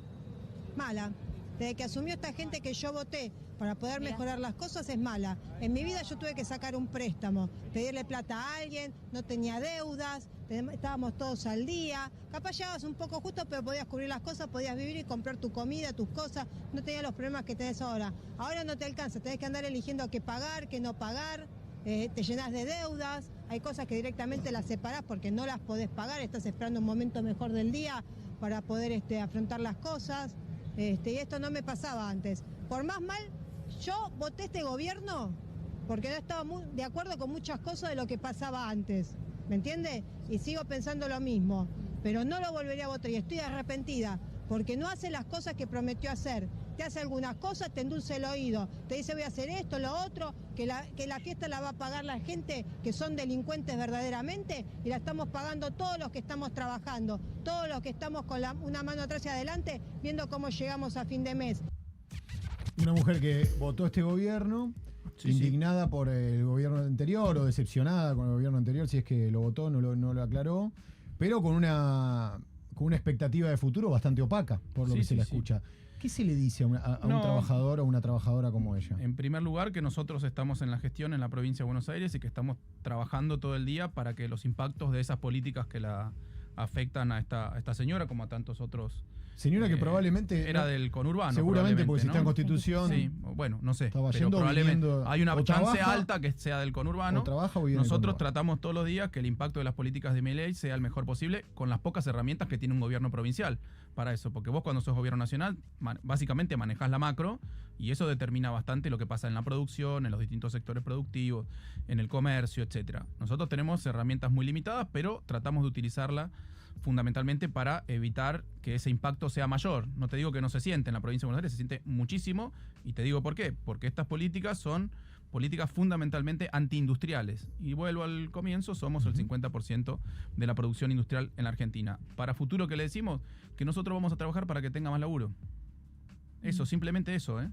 Desde que asumió esta gente que yo voté para poder mejorar las cosas es mala. En mi vida yo tuve que sacar un préstamo, pedirle plata a alguien, no tenía deudas, estábamos todos al día. Capaz llegabas un poco justo, pero podías cubrir las cosas, podías vivir y comprar tu comida, tus cosas. No tenías los problemas que tenés ahora. Ahora no te alcanza, tenés que andar eligiendo qué pagar, qué no pagar. Te llenas de deudas, hay cosas que directamente las separás porque no las podés pagar, estás esperando un momento mejor del día para poder afrontar las cosas. Y esto no me pasaba antes. Por más mal, yo voté este gobierno porque no estaba muy de acuerdo con muchas cosas de lo que pasaba antes, ¿me entiende? Y sigo pensando lo mismo, pero no lo volvería a votar y estoy arrepentida porque no hace las cosas que prometió hacer. Te hace algunas cosas, te endulce el oído, te dice voy a hacer esto, lo otro, que la fiesta la va a pagar la gente que son delincuentes verdaderamente y la estamos pagando todos los que estamos trabajando, todos los que estamos con una mano atrás y adelante viendo cómo llegamos a fin de mes. Una mujer que votó este gobierno, Sí, indignada por el gobierno anterior o decepcionada con el gobierno anterior, si es que lo votó, no lo aclaró, pero con una expectativa de futuro bastante opaca, por lo que se la escucha. ¿Qué se le dice a un trabajador o una trabajadora como ella? En primer lugar, que nosotros estamos en la gestión en la provincia de Buenos Aires y que estamos trabajando todo el día para que los impactos de esas políticas que la afectan a esta señora, como a tantos otros. Señora que probablemente... Era del conurbano. Seguramente, porque si ¿no? está en Constitución... Sí, bueno, no sé. Estaba pero yendo, probablemente viniendo, hay una chance trabaja, alta que sea del conurbano. O trabaja o viene Nosotros tratamos todos los días que el impacto de las políticas de Milei sea el mejor posible con las pocas herramientas que tiene un gobierno provincial para eso. Porque vos cuando sos gobierno nacional, básicamente manejás la macro y eso determina bastante lo que pasa en la producción, en los distintos sectores productivos, en el comercio, etcétera. Nosotros tenemos herramientas muy limitadas, pero tratamos de utilizarla fundamentalmente para evitar que ese impacto sea mayor. No te digo que no se siente en la provincia de Buenos Aires, se siente muchísimo, y te digo por qué. Porque estas políticas son políticas fundamentalmente antiindustriales. Y vuelvo al comienzo, somos el 50% de la producción industrial en la Argentina. Para futuro, ¿qué le decimos? Que nosotros vamos a trabajar para que tenga más laburo. Eso, simplemente eso, ¿eh?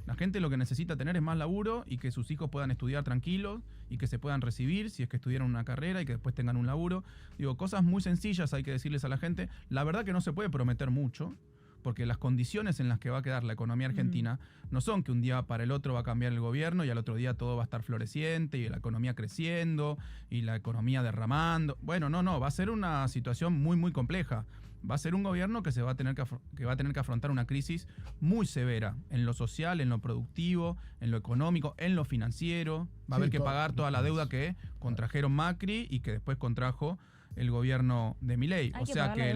La gente lo que necesita tener es más laburo y que sus hijos puedan estudiar tranquilos y que se puedan recibir si es que estudiaron una carrera y que después tengan un laburo. Digo, cosas muy sencillas hay que decirles a la gente. La verdad que no se puede prometer mucho, porque las condiciones en las que va a quedar la economía argentina no son que un día para el otro va a cambiar el gobierno y al otro día todo va a estar floreciente y la economía creciendo y la economía derramando. Bueno, no, va a ser una situación muy, muy compleja. Va a ser un gobierno que va a tener que afrontar una crisis muy severa en lo social, en lo productivo, en lo económico, en lo financiero. Va a haber que pagar toda la deuda que contrajeron Macri y que después contrajo el gobierno de Milei. O sea que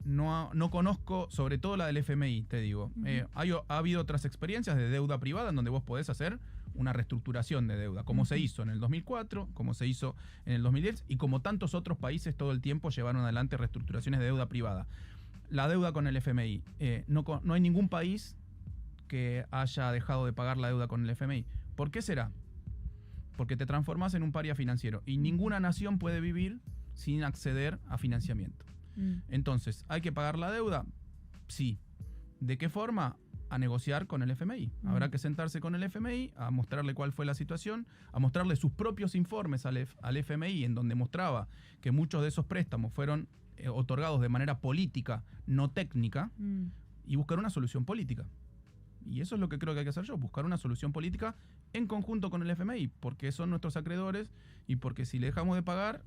no conozco, sobre todo la del FMI, te digo. Ha habido otras experiencias de deuda privada en donde vos podés hacer una reestructuración de deuda, como se hizo en el 2004, como se hizo en el 2010 y como tantos otros países todo el tiempo llevaron adelante reestructuraciones de deuda privada. La deuda con el FMI. No hay ningún país que haya dejado de pagar la deuda con el FMI. ¿Por qué será? Porque te transformas en un paria financiero y ninguna nación puede vivir sin acceder a financiamiento. Entonces, ¿hay que pagar la deuda? Sí. ¿De qué forma? A negociar con el FMI. Habrá que sentarse con el FMI, a mostrarle cuál fue la situación, a mostrarle sus propios informes al FMI, en donde mostraba que muchos de esos préstamos fueron otorgados de manera política, no técnica, y buscar una solución política. Y eso es lo que creo que hay que hacer yo, buscar una solución política en conjunto con el FMI, porque son nuestros acreedores y porque si le dejamos de pagar,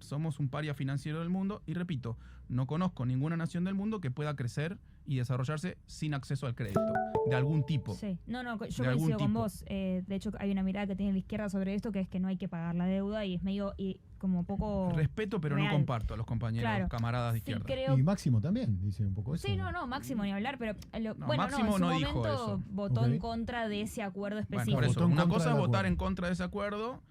somos un paria financiero del mundo. Y repito, no conozco ninguna nación del mundo que pueda crecer y desarrollarse sin acceso al crédito, de algún tipo. Sí, yo coincido con vos. De hecho, hay una mirada que tiene la izquierda sobre esto, que es que no hay que pagar la deuda y es medio como poco respeto, pero real. no comparto a los compañeros, camaradas de izquierda. Creo... Y Máximo también dice un poco eso. Sí, Máximo ni hablar, pero Máximo en su no dijo momento eso. votó en contra de ese acuerdo específico. Bueno, por eso, una cosa es votar acuerdo en contra de ese acuerdo,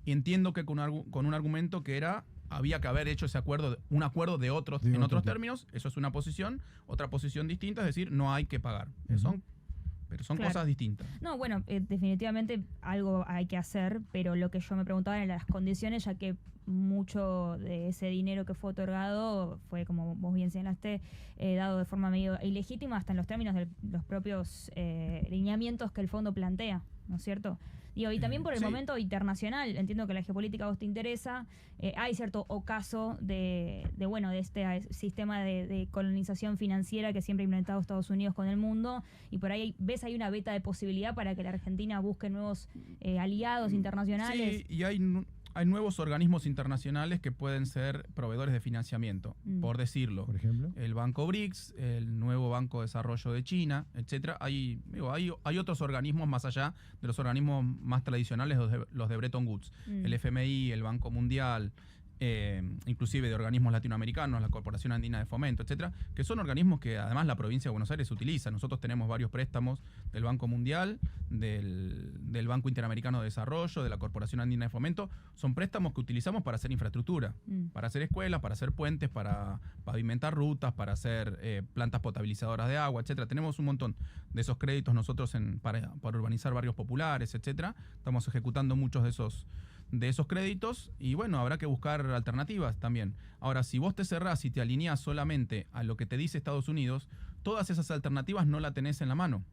y entiendo que con un argumento que era había que haber hecho ese acuerdo, un acuerdo en otros términos. Eso es una posición. Otra posición distinta es decir, no hay que pagar. Pero son cosas distintas. No, bueno, definitivamente algo hay que hacer, pero lo que yo me preguntaba eran las condiciones, ya que mucho de ese dinero que fue otorgado fue, como vos bien señalaste, dado de forma medio ilegítima, hasta en los términos de los propios lineamientos que el fondo plantea, ¿no es cierto? Y también por el momento internacional, entiendo que la geopolítica a vos te interesa, hay cierto ocaso de este sistema de colonización financiera que siempre ha implementado Estados Unidos con el mundo, y por ahí ves hay una beta de posibilidad para que la Argentina busque nuevos aliados internacionales. Sí, y hay nuevos organismos internacionales que pueden ser proveedores de financiamiento, por decirlo. Por ejemplo, el Banco BRICS, el nuevo Banco de Desarrollo de China, etcétera. Hay otros organismos más allá de los organismos más tradicionales, los de Bretton Woods. El FMI, el Banco Mundial, inclusive de organismos latinoamericanos, la Corporación Andina de Fomento, etcétera, que son organismos que además la provincia de Buenos Aires utiliza. Nosotros tenemos varios préstamos del Banco Mundial, del Banco Interamericano de Desarrollo, de la Corporación Andina de Fomento. Son préstamos que utilizamos para hacer infraestructura, para hacer escuelas, para hacer puentes, para pavimentar rutas, para hacer plantas potabilizadoras de agua, etcétera. Tenemos un montón de esos créditos nosotros para urbanizar barrios populares, etcétera. Estamos ejecutando muchos de esos créditos, y bueno, habrá que buscar alternativas también. Ahora, si vos te cerrás y te alineás solamente a lo que te dice Estados Unidos, todas esas alternativas no la tenés en la mano.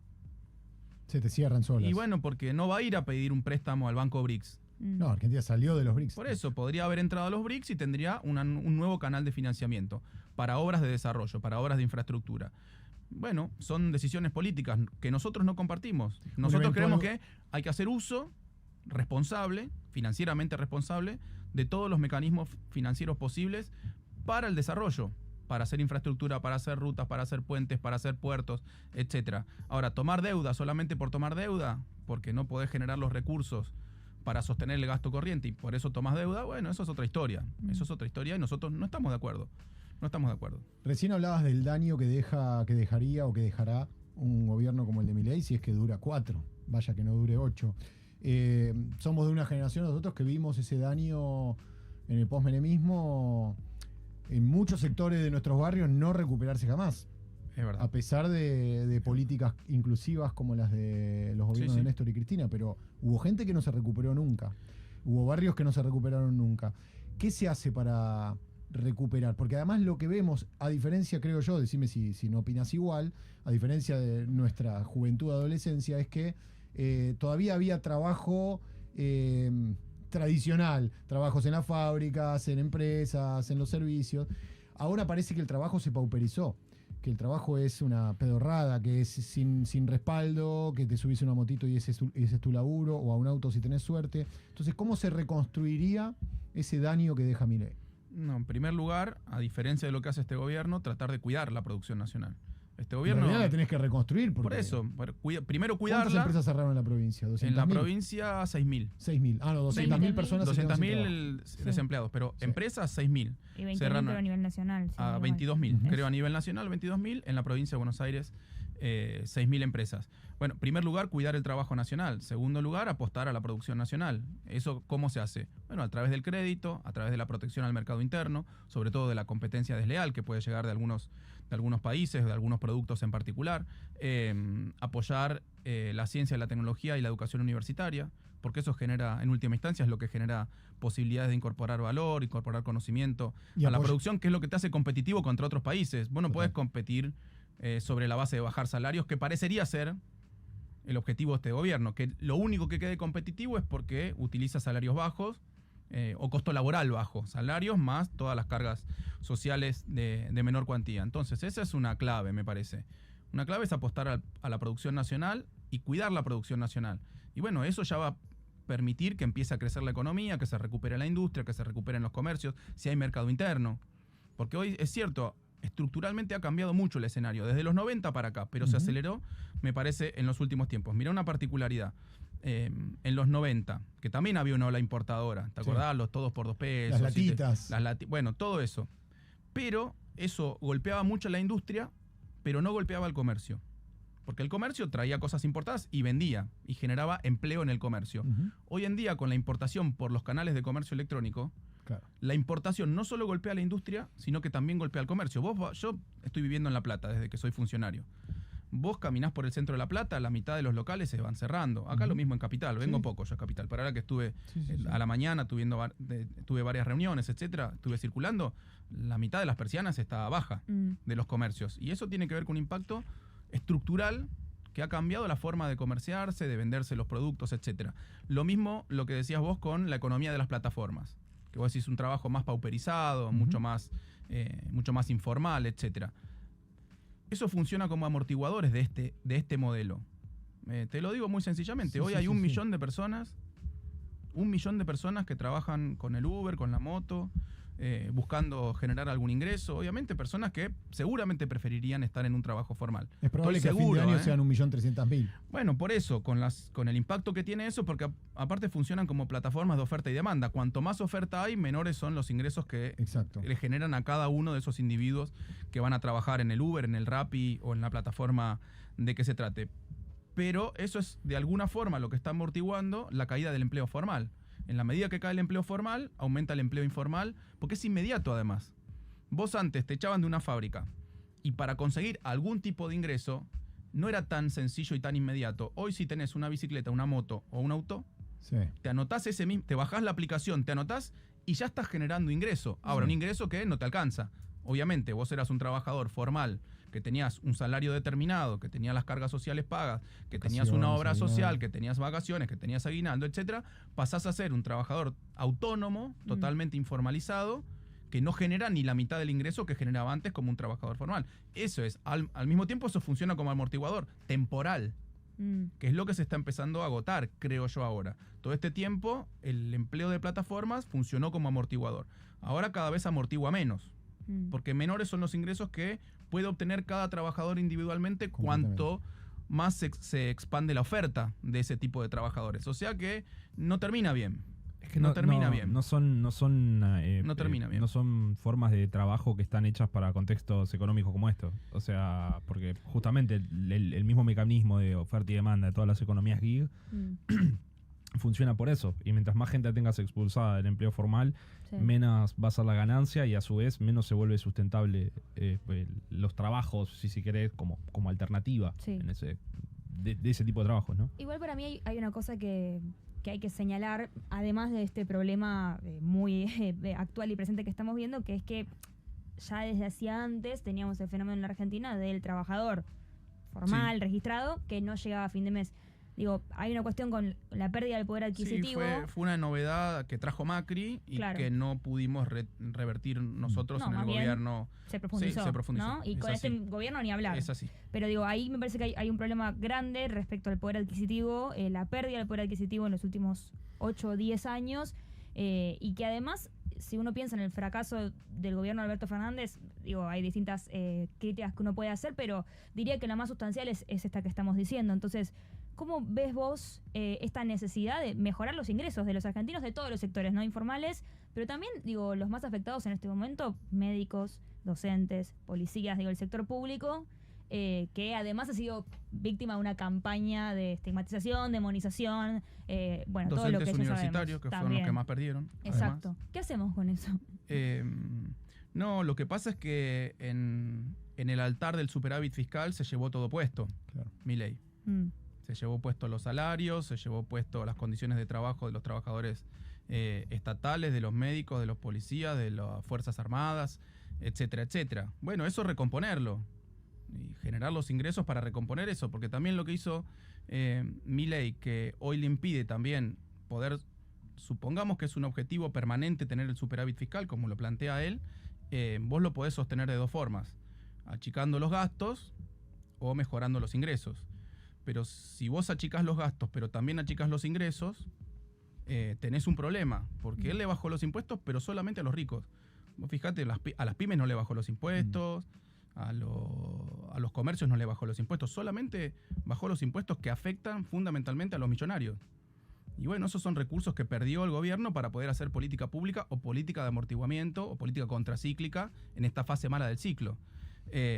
Se te cierran solas. Y bueno, porque no va a ir a pedir un préstamo al Banco BRICS. No, Argentina salió de los BRICS. Por eso, podría haber entrado a los BRICS y tendría un nuevo canal de financiamiento para obras de desarrollo, para obras de infraestructura. Bueno, son decisiones políticas que nosotros no compartimos. Nosotros creemos que hay que hacer uso responsable, financieramente responsable, de todos los mecanismos financieros posibles para el desarrollo, para hacer infraestructura, para hacer rutas, para hacer puentes, para hacer puertos, etcétera. Ahora, tomar deuda solamente por tomar deuda, porque no podés generar los recursos para sostener el gasto corriente y por eso tomás deuda, bueno, eso es otra historia. Eso es otra historia y nosotros no estamos de acuerdo. No estamos de acuerdo. Recién hablabas del daño que dejaría o que dejará un gobierno como el de Milei si es que dura 4, vaya que no dure 8. Somos de una generación nosotros que vimos ese daño en el posmenemismo en muchos sectores de nuestros barrios no recuperarse jamás. Es verdad. A pesar de políticas inclusivas como las de los gobiernos de Néstor y Cristina, pero hubo gente que no se recuperó nunca. Hubo barrios que no se recuperaron nunca. ¿Qué se hace para recuperar? Porque además lo que vemos, a diferencia, creo yo, decime si no opinas igual, a diferencia de nuestra juventud, adolescencia, es que todavía había trabajo tradicional, trabajos en las fábricas, en empresas, en los servicios. Ahora parece que el trabajo se pauperizó, que el trabajo es una pedorrada, que es sin respaldo, que te subís a una motito y ese es tu laburo, o a un auto si tenés suerte. Entonces, ¿cómo se reconstruiría ese daño que deja Milei? No, en primer lugar, a diferencia de lo que hace este gobierno, tratar de cuidar la producción nacional. Este gobierno... En realidad la tenés que reconstruir. Por eso, primero cuidarla. ¿Cuántas empresas cerraron en la provincia? En la provincia, 6.000. 6.000. Ah, no, 200.000 personas. 200.000 desempleados, pero empresas, 6.000. Y 20.000 creo a nivel nacional. Sí, a 22.000, creo a nivel nacional, 22.000. En la provincia de Buenos Aires, 6.000 empresas. Bueno, en primer lugar, cuidar el trabajo nacional. Segundo lugar, apostar a la producción nacional. ¿Eso cómo se hace? Bueno, a través del crédito, a través de la protección al mercado interno, sobre todo de la competencia desleal que puede llegar de algunos países, de algunos productos en particular. Apoyar la ciencia, la tecnología y la educación universitaria, porque eso genera, en última instancia, es lo que genera posibilidades de incorporar valor, incorporar conocimiento a la producción, que es lo que te hace competitivo contra otros países. Vos no podés competir sobre la base de bajar salarios, que parecería ser el objetivo de este gobierno, que lo único que quede competitivo es porque utiliza salarios bajos o costo laboral bajo, salarios más todas las cargas sociales de menor cuantía. Entonces, esa es una clave, me parece. Una clave es apostar a la producción nacional y cuidar la producción nacional. Y bueno, eso ya va a permitir que empiece a crecer la economía, que se recupere la industria, que se recuperen los comercios, si hay mercado interno. Porque hoy es cierto, estructuralmente ha cambiado mucho el escenario, desde los 90 para acá, pero se aceleró, me parece, en los últimos tiempos. Mirá una particularidad. En los 90, que también había una ola importadora, ¿te acordás? Los todos por 2 pesos. Las latitas. Bueno, todo eso. Pero eso golpeaba mucho a la industria, pero no golpeaba al comercio. Porque el comercio traía cosas importadas y vendía, y generaba empleo en el comercio. Hoy en día, con la importación por los canales de comercio electrónico, claro, la importación no solo golpea a la industria, sino que también golpea al comercio. Yo estoy viviendo en La Plata desde que soy funcionario. Vos caminás por el centro de La Plata, la mitad de los locales se van cerrando. Acá lo mismo en Capital, vengo poco yo a Capital. Pero ahora que estuve a la mañana, tuve varias reuniones, etcétera, estuve circulando, la mitad de las persianas está baja de los comercios. Y eso tiene que ver con un impacto estructural que ha cambiado la forma de comerciarse, de venderse los productos, etcétera. Lo mismo lo que decías vos con la economía de las plataformas, que vos decís un trabajo más pauperizado, mucho más informal, etcétera. Eso funciona como amortiguadores de este modelo. Te lo digo muy sencillamente. Hoy hay 1 millón de personas, 1 millón de personas que trabajan con el Uber, con la moto, buscando generar algún ingreso. Obviamente personas que seguramente preferirían estar en un trabajo formal. Es probable que a fin de año sean 1.300.000. Bueno, por eso, con el impacto que tiene eso, porque aparte funcionan como plataformas de oferta y demanda. Cuanto más oferta hay, menores son los ingresos que le generan a cada uno de esos individuos que van a trabajar en el Uber, en el Rappi o en la plataforma de que se trate. Pero eso es de alguna forma lo que está amortiguando la caída del empleo formal. En la medida que cae el empleo formal, aumenta el empleo informal, porque es inmediato además. Vos antes te echaban de una fábrica y para conseguir algún tipo de ingreso no era tan sencillo y tan inmediato. Hoy si tenés una bicicleta, una moto o un auto, te anotás te bajás la aplicación, te anotás y ya estás generando ingreso. Ahora, un ingreso que no te alcanza. Obviamente, vos eras un trabajador formal, que tenías un salario determinado, que tenías las cargas sociales pagas, que tenías una obra social, que tenías vacaciones, que tenías aguinaldo, etcétera, pasás a ser un trabajador autónomo, totalmente informalizado, que no genera ni la mitad del ingreso que generaba antes como un trabajador formal. Eso es, al mismo tiempo eso funciona como amortiguador temporal, que es lo que se está empezando a agotar, creo yo ahora. Todo este tiempo el empleo de plataformas funcionó como amortiguador. Ahora cada vez amortigua menos, porque menores son los ingresos que puede obtener cada trabajador individualmente cuanto más se expande la oferta de ese tipo de trabajadores. O sea que no termina bien. Es que no termina bien. No son formas de trabajo que están hechas para contextos económicos como estos. O sea, porque justamente el mismo mecanismo de oferta y demanda de todas las economías gig funciona por eso. Y mientras más gente tengas expulsada del empleo formal, menos va a ser la ganancia y a su vez menos se vuelve sustentable los trabajos, si querés, como alternativa en de ese tipo de trabajos, ¿no? Igual para mí hay una cosa que hay que señalar, además de este problema muy actual y presente que estamos viendo, que es que ya desde hacía antes teníamos el fenómeno en la Argentina del trabajador formal, registrado, que no llegaba a fin de mes. Digo, hay una cuestión con la pérdida del poder adquisitivo. Sí, fue una novedad que trajo Macri y que no pudimos revertir nosotros en el gobierno. Se profundizó, se profundizó. ¿no? Y con este gobierno ni hablar. Es así. Pero digo, ahí me parece que hay un problema grande respecto al poder adquisitivo, la pérdida del poder adquisitivo en los últimos 8 o 10 años, y que además, si uno piensa en el fracaso del gobierno de Alberto Fernández, digo, hay distintas críticas que uno puede hacer, pero diría que la más sustancial es esta que estamos diciendo. Entonces, ¿cómo ves vos esta necesidad de mejorar los ingresos de los argentinos de todos los sectores no informales, pero también, digo, los más afectados en este momento, médicos, docentes, policías, digo, el sector público, que además ha sido víctima de una campaña de estigmatización, demonización, bueno, todo lo que docentes ya universitarios, sabemos. que fueron También. los que más perdieron. Exacto. ¿Qué hacemos con eso? No, lo que pasa es que en el altar del superávit fiscal se llevó todo puesto, Claro. Milei. Se llevó puesto los salarios, se llevó puesto las condiciones de trabajo de los trabajadores estatales, de los médicos, de los policías, de las Fuerzas Armadas, etcétera, etcétera. Bueno, eso recomponerlo y generar los ingresos para recomponer eso, porque también lo que hizo Milei, que hoy le impide también poder, supongamos que es un objetivo permanente tener el superávit fiscal, como lo plantea él, vos lo podés sostener de dos formas, achicando los gastos o mejorando los ingresos. Pero si vos achicás los gastos, pero también achicás los ingresos, tenés un problema, porque él le bajó los impuestos, pero solamente a los ricos. Vos fijate, a las pymes no le bajó los impuestos, a los comercios no le bajó los impuestos, solamente bajó los impuestos que afectan fundamentalmente a los millonarios. Y bueno, esos son recursos que perdió el gobierno para poder hacer política pública o política de amortiguamiento o política contracíclica en esta fase mala del ciclo.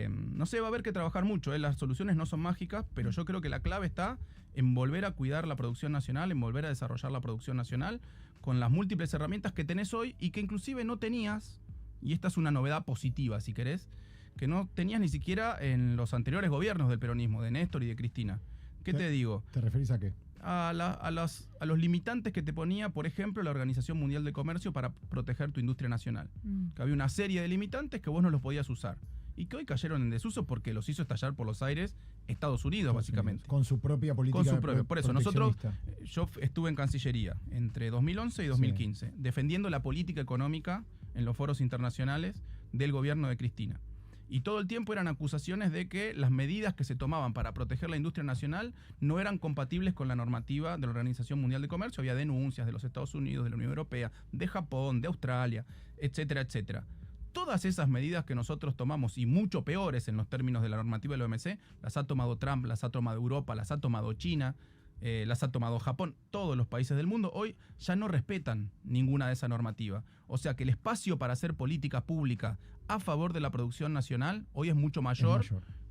No sé, va a haber que trabajar mucho, las soluciones no son mágicas, pero yo creo que la clave está en volver a cuidar la producción nacional, en volver a desarrollar la producción nacional con las múltiples herramientas que tenés hoy y que inclusive no tenías, y esta es una novedad positiva si querés, que no tenías ni siquiera en los anteriores gobiernos del peronismo, de Néstor y de Cristina. ¿Qué te digo? ¿Te referís a qué? A los limitantes que te ponía, por ejemplo, la Organización Mundial de Comercio para proteger tu industria nacional. Que había una serie de limitantes que vos no los podías usar. Y que hoy cayeron en desuso porque los hizo estallar por los aires Estados Unidos, básicamente. Con su propia política. Con su propia. Por eso, nosotros, proteccionista. yo estuve en Cancillería entre 2011 y 2015, defendiendo la política económica en los foros internacionales del gobierno de Cristina. Y todo el tiempo eran acusaciones de que las medidas que se tomaban para proteger la industria nacional no eran compatibles con la normativa de la Organización Mundial de Comercio. Había denuncias de los Estados Unidos, de la Unión Europea, de Japón, de Australia, etcétera, etcétera. Todas esas medidas que nosotros tomamos, y mucho peores en los términos de la normativa de la OMC, las ha tomado Trump, las ha tomado Europa, las ha tomado China, las ha tomado Japón, todos los países del mundo, hoy ya no respetan ninguna de esa normativa. O sea que el espacio para hacer política pública a favor de la producción nacional hoy es mucho mayor,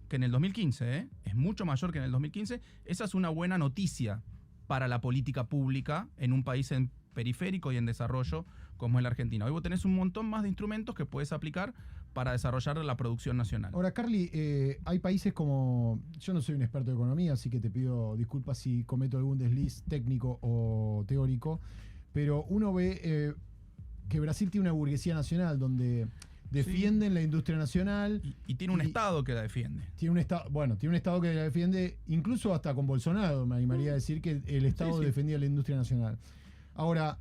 que en el 2015, es mucho mayor que en el 2015. Esa es una buena noticia para la política pública en un país en periférico y en desarrollo como es la Argentina. Hoy vos tenés un montón más de instrumentos que puedes aplicar para desarrollar la producción nacional. Ahora, Carly, hay países como... Yo no soy un experto de economía, así que te pido disculpas si cometo algún desliz técnico o teórico, pero uno ve que Brasil tiene una burguesía nacional donde defienden la industria nacional. Y tiene un Estado que la defiende. Tiene un Estado que la defiende, incluso hasta con Bolsonaro, me animaría a decir que el Estado defendía la industria nacional. Ahora,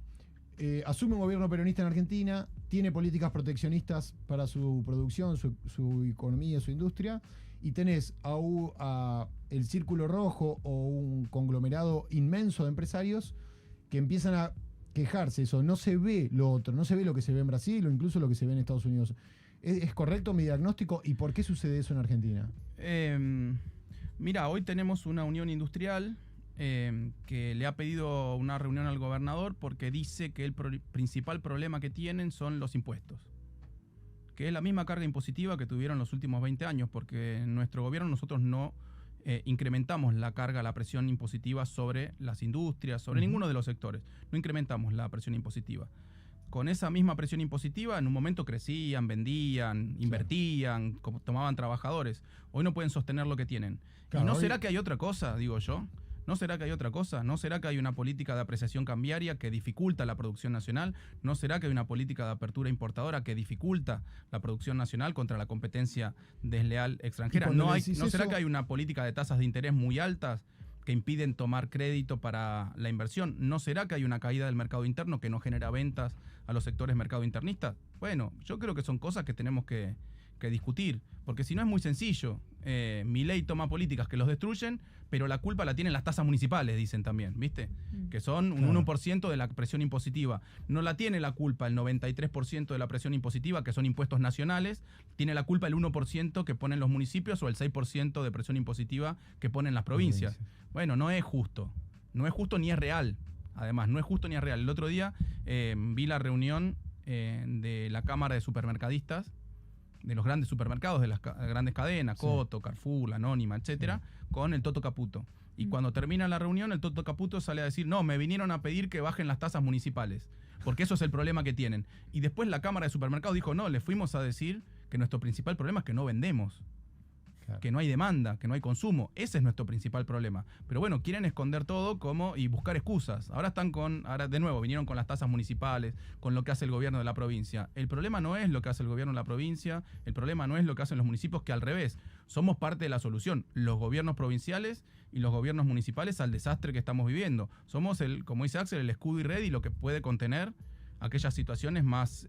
asume un gobierno peronista en Argentina, tiene políticas proteccionistas para su producción, su economía, su industria, y tenés a el Círculo Rojo o un conglomerado inmenso de empresarios que empiezan a quejarse. Eso no se ve lo otro, no se ve lo que se ve en Brasil o incluso lo que se ve en Estados Unidos. ¿Es correcto mi diagnóstico? ¿Y por qué sucede eso en Argentina? Mira, hoy tenemos una unión industrial que le ha pedido una reunión al gobernador porque dice que el principal problema que tienen son los impuestos, que es la misma carga impositiva que tuvieron los últimos 20 años, porque en nuestro gobierno nosotros no incrementamos la carga, la presión impositiva sobre las industrias, sobre ninguno de los sectores, no incrementamos la presión impositiva. Con esa misma presión impositiva en un momento crecían, vendían, invertían, tomaban trabajadores. Hoy no pueden sostener lo que tienen. Claro, ¿y no será que hay otra cosa, digo yo? ¿No será que hay otra cosa? ¿No será que hay una política de apreciación cambiaria que dificulta la producción nacional? ¿No será que hay una política de apertura importadora que dificulta la producción nacional contra la competencia desleal extranjera? ¿No será que hay una política de tasas de interés muy altas que impiden tomar crédito para la inversión? ¿No será que hay una caída del mercado interno que no genera ventas a los sectores mercado internistas? Bueno, yo creo que son cosas que tenemos que discutir, porque si no es muy sencillo. Milei toma políticas que los destruyen, pero la culpa la tienen las tasas municipales, dicen también, ¿viste? Que son un 1% de la presión impositiva. No la tiene la culpa el 93% de la presión impositiva, que son impuestos nacionales. Tiene la culpa el 1% que ponen los municipios o el 6% de presión impositiva que ponen las provincias. Bueno, no es justo. No es justo ni es real. Además, no es justo ni es real. El otro día vi la reunión de la Cámara de Supermercadistas los grandes supermercados, de las grandes cadenas, Coto, Carrefour, La Anónima, etcétera, con el Toto Caputo. Y cuando termina la reunión, el Toto Caputo sale a decir, no, me vinieron a pedir que bajen las tasas municipales, porque eso es el problema que tienen. Y después la Cámara de Supermercados dijo, no, les fuimos a decir que nuestro principal problema es que no vendemos. Claro. Que no hay demanda, que no hay consumo. Ese es nuestro principal problema. Pero bueno, quieren esconder todo y buscar excusas. Ahora de nuevo, vinieron con las tasas municipales, con lo que hace el gobierno de la provincia. El problema no es lo que hace el gobierno de la provincia, el problema no es lo que hacen los municipios, que al revés, somos parte de la solución. Los gobiernos provinciales y los gobiernos municipales al desastre que estamos viviendo. Somos, como dice Axel, el escudo y red y lo que puede contener aquellas situaciones más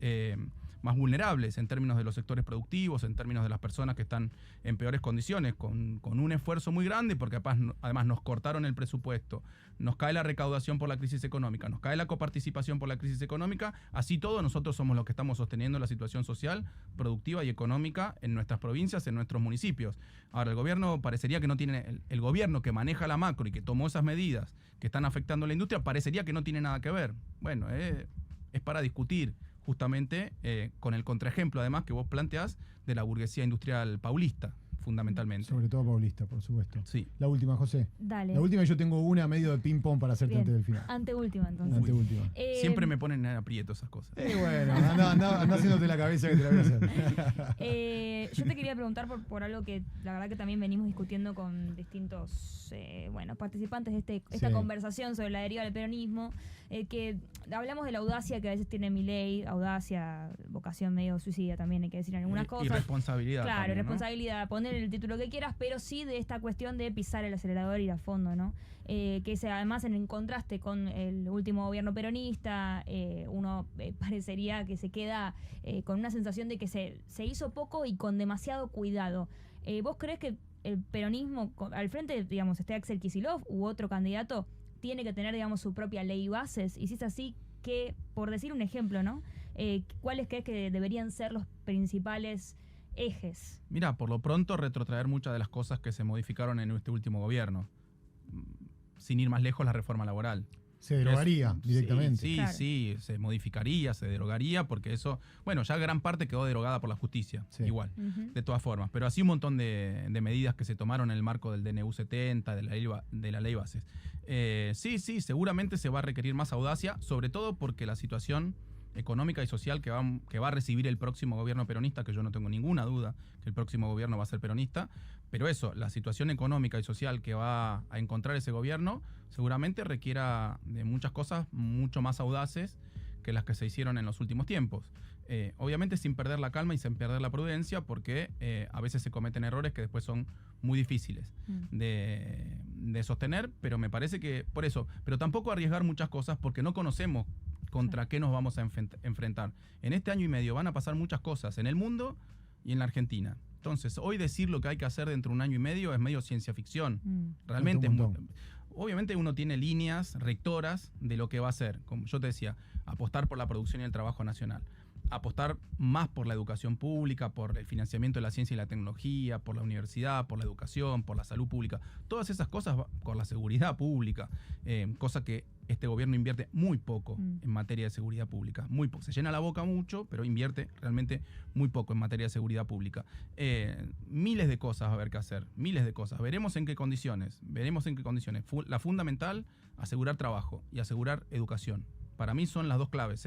vulnerables en términos de los sectores productivos, en términos de las personas que están en peores condiciones, con un esfuerzo muy grande, porque además nos cortaron el presupuesto, nos cae la recaudación por la crisis económica, nos cae la coparticipación por la crisis económica, así todo nosotros somos los que estamos sosteniendo la situación social, productiva y económica en nuestras provincias, en nuestros municipios. Ahora, el gobierno parecería que no tiene, el gobierno que maneja la macro y que tomó esas medidas que están afectando a la industria, parecería que no tiene nada que ver. Bueno, es para discutir justamente con el contraejemplo, además, que vos planteás de la burguesía industrial paulista, fundamentalmente. Sobre todo paulista, por supuesto. Sí. La última, José. Dale. La última, yo tengo una medio de ping-pong para hacerte antes del final. Anteúltima, entonces. Anteúltima. Siempre me ponen en aprieto esas cosas. Bueno, anda haciéndote la cabeza que te la voy a hacer. Yo te quería preguntar por algo que la verdad que también venimos discutiendo con distintos participantes de esta conversación sobre la deriva del peronismo, que hablamos de la audacia que a veces tiene Milei, audacia, vocación medio suicida también, hay que decir en algunas cosas. Irresponsabilidad. Claro, también, irresponsabilidad, ¿no? Poner el título que quieras, pero sí de esta cuestión de pisar el acelerador y ir a fondo, ¿no? Que además en contraste con el último gobierno peronista, uno parecería que se queda con una sensación de que se hizo poco y con demasiado cuidado. ¿Vos creés que el peronismo, al frente, digamos, esté Axel Kicillof u otro candidato, tiene que tener, digamos, su propia ley y bases? Y si es así, que, por decir un ejemplo, ¿no? ¿Cuáles crees que deberían ser los principales ejes? Mira, por lo pronto retrotraer muchas de las cosas que se modificaron en este último gobierno. Sin ir más lejos, la reforma laboral. Se derogaría directamente. Sí, claro. Sí, se modificaría, se derogaría, porque eso, bueno, ya gran parte quedó derogada por la justicia, igual, de todas formas. Pero así un montón de medidas que se tomaron en el marco del DNU 70, de la ley bases. Sí, seguramente se va a requerir más audacia, sobre todo porque la situación económica y social que va a recibir el próximo gobierno peronista, que yo no tengo ninguna duda que el próximo gobierno va a ser peronista, pero eso, la situación económica y social que va a encontrar ese gobierno seguramente requiera de muchas cosas mucho más audaces que las que se hicieron en los últimos tiempos. Obviamente sin perder la calma y sin perder la prudencia, porque a veces se cometen errores que después son muy difíciles de sostener, pero me parece que por eso, pero tampoco arriesgar muchas cosas porque no conocemos contra qué nos vamos a enfrentar. En este año y medio van a pasar muchas cosas en el mundo y en la Argentina. Entonces, hoy decir lo que hay que hacer dentro de un año y medio es medio ciencia ficción. Realmente obviamente uno tiene líneas rectoras de lo que va a hacer. Como yo te decía, apostar por la producción y el trabajo nacional. Apostar más por la educación pública, por el financiamiento de la ciencia y la tecnología, por la universidad, por la educación, por la salud pública. Todas esas cosas, por la seguridad pública, cosa que este gobierno invierte muy poco en materia de seguridad pública. Muy poco. Se llena la boca mucho, pero invierte realmente muy poco en materia de seguridad pública. Miles de cosas va a haber que hacer, miles de cosas. Veremos en qué condiciones. La fundamental, asegurar trabajo y asegurar educación. Para mí son las dos claves,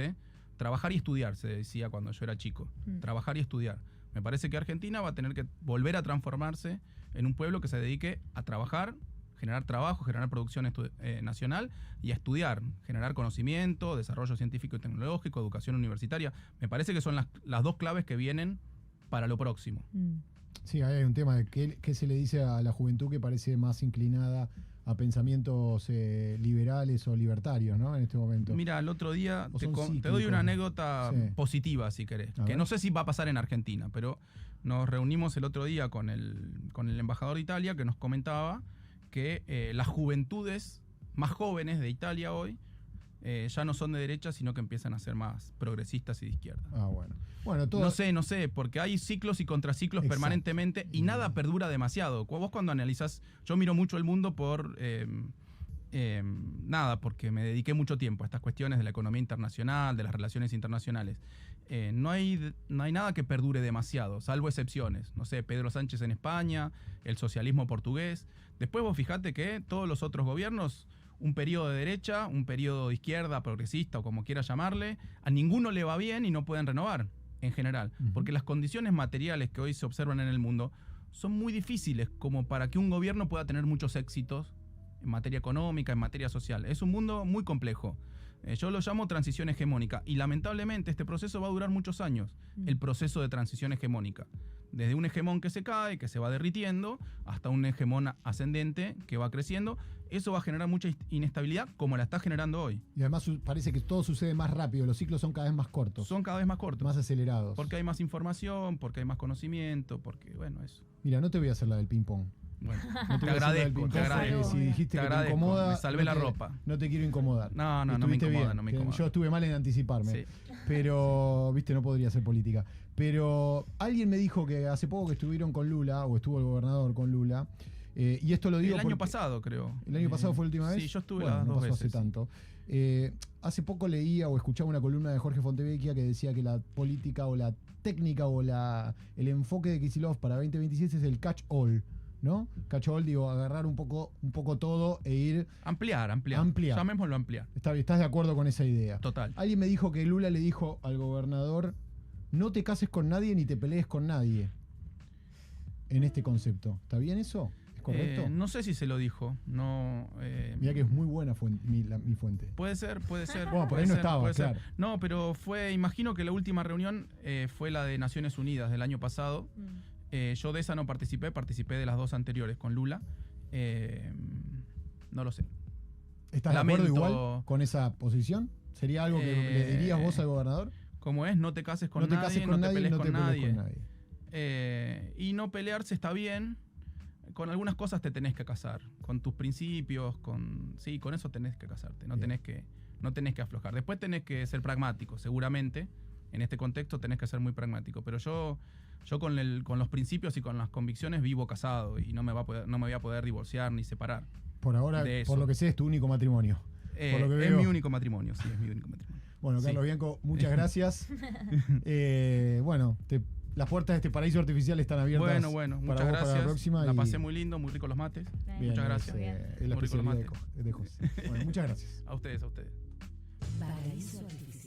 Trabajar y estudiar, se decía cuando yo era chico. Trabajar y estudiar. Me parece que Argentina va a tener que volver a transformarse en un pueblo que se dedique a trabajar, generar trabajo, generar producción nacional y a estudiar, generar conocimiento, desarrollo científico y tecnológico, educación universitaria. Me parece que son las dos claves que vienen para lo próximo. Sí, hay un tema de qué se le dice a la juventud que parece más inclinada a pensamientos liberales o libertarios, ¿no? En este momento. Mira, el otro día te doy una anécdota positiva, si querés, que no sé si va a pasar en Argentina, pero nos reunimos el otro día con el embajador de Italia, que nos comentaba que las juventudes más jóvenes de Italia hoy ya no son de derecha, sino que empiezan a ser más progresistas y de izquierda. Bueno, todo... No sé, porque hay ciclos y contraciclos permanentemente y nada perdura demasiado. Vos cuando analizás, yo miro mucho el mundo por Nada, porque me dediqué mucho tiempo a estas cuestiones de la economía internacional, de las relaciones internacionales. No hay nada que perdure demasiado, salvo excepciones. No sé, Pedro Sánchez en España, el socialismo portugués. Después vos fijate que todos los otros gobiernos, un periodo de derecha, un periodo de izquierda, progresista o como quiera llamarle, a ninguno le va bien y no pueden renovar, en general. Porque las condiciones materiales que hoy se observan en el mundo son muy difíciles como para que un gobierno pueda tener muchos éxitos en materia económica, en materia social. Es un mundo muy complejo. Yo lo llamo transición hegemónica y lamentablemente este proceso va a durar muchos años, el proceso de transición hegemónica. Desde un hegemón que se cae, que se va derritiendo, hasta un hegemón ascendente que va creciendo. Eso va a generar mucha inestabilidad como la está generando hoy. Y además parece que todo sucede más rápido, los ciclos son cada vez más cortos. Son cada vez más cortos. Más acelerados. Porque hay más información, porque hay más conocimiento, porque, bueno, eso. Mira, no te voy a hacer la del ping-pong. Bueno, No te voy a hacer la del agradezco, ping-pong, te agradezco. Si dijiste Te que te agradezco, incomoda, me salvé la ropa. No te quiero incomodar. No me Estuviste incomoda, bien, no me que incomoda. Yo estuve mal en anticiparme. Sí. Pero, viste, no podría hacer política. Pero alguien me dijo que hace poco que estuvieron con Lula, o estuvo el gobernador con Lula, y esto lo digo El año porque- pasado, creo. ¿El año pasado fue la última vez? Sí, yo estuve Bueno, las no dos pasó veces. hace tanto. Hace poco leía o escuchaba una columna de Jorge Fontevecchia que decía que la política o la técnica o el enfoque de Kicillof para 2026 es el catch-all, ¿no? Catch-all, digo, agarrar un poco todo e ir... Ampliar. Ampliar. Llamémoslo ampliar. ¿Estás de acuerdo con esa idea? Total. Alguien me dijo que Lula le dijo al gobernador, no te cases con nadie ni te pelees con nadie en este concepto. ¿Está bien eso? ¿Es correcto? No sé si se lo dijo. No. Mira que es muy buena mi fuente. Puede ser. Bueno, por puede ahí no ser, estaba, puede ser. claro. No, pero imagino que la última reunión fue la de Naciones Unidas del año pasado. Yo de esa no participé de las dos anteriores con Lula. No lo sé. ¿Estás de acuerdo Lamento- igual con esa posición? ¿Sería algo que le dirías vos al gobernador? Como es, no te cases con No te nadie, cases con no te nadie, pelees no con te pelees nadie. con nadie. Y no pelearse está bien. Con algunas cosas te tenés que casar. Con tus principios, con eso tenés que casarte. No Bien. tenés que aflojar. Después tenés que ser pragmático, seguramente. En este contexto tenés que ser muy pragmático. Pero yo con los principios y con las convicciones vivo casado y no me voy a poder divorciar ni separar. Por ahora, de eso. por lo que sé, es tu único matrimonio. Por lo que Es veo. mi único matrimonio, sí, es mi único matrimonio. Bueno, Sí. Carlos Bianco, muchas gracias. Bueno, las puertas de este paraíso artificial están abiertas Bueno, para muchas vos gracias. para la próxima. La y- pasé muy lindo, muy rico los mates. Bien, muchas gracias. Es la Muy rico los especialidad mates. de José. Bueno, muchas gracias. A ustedes. Paraíso Artificial.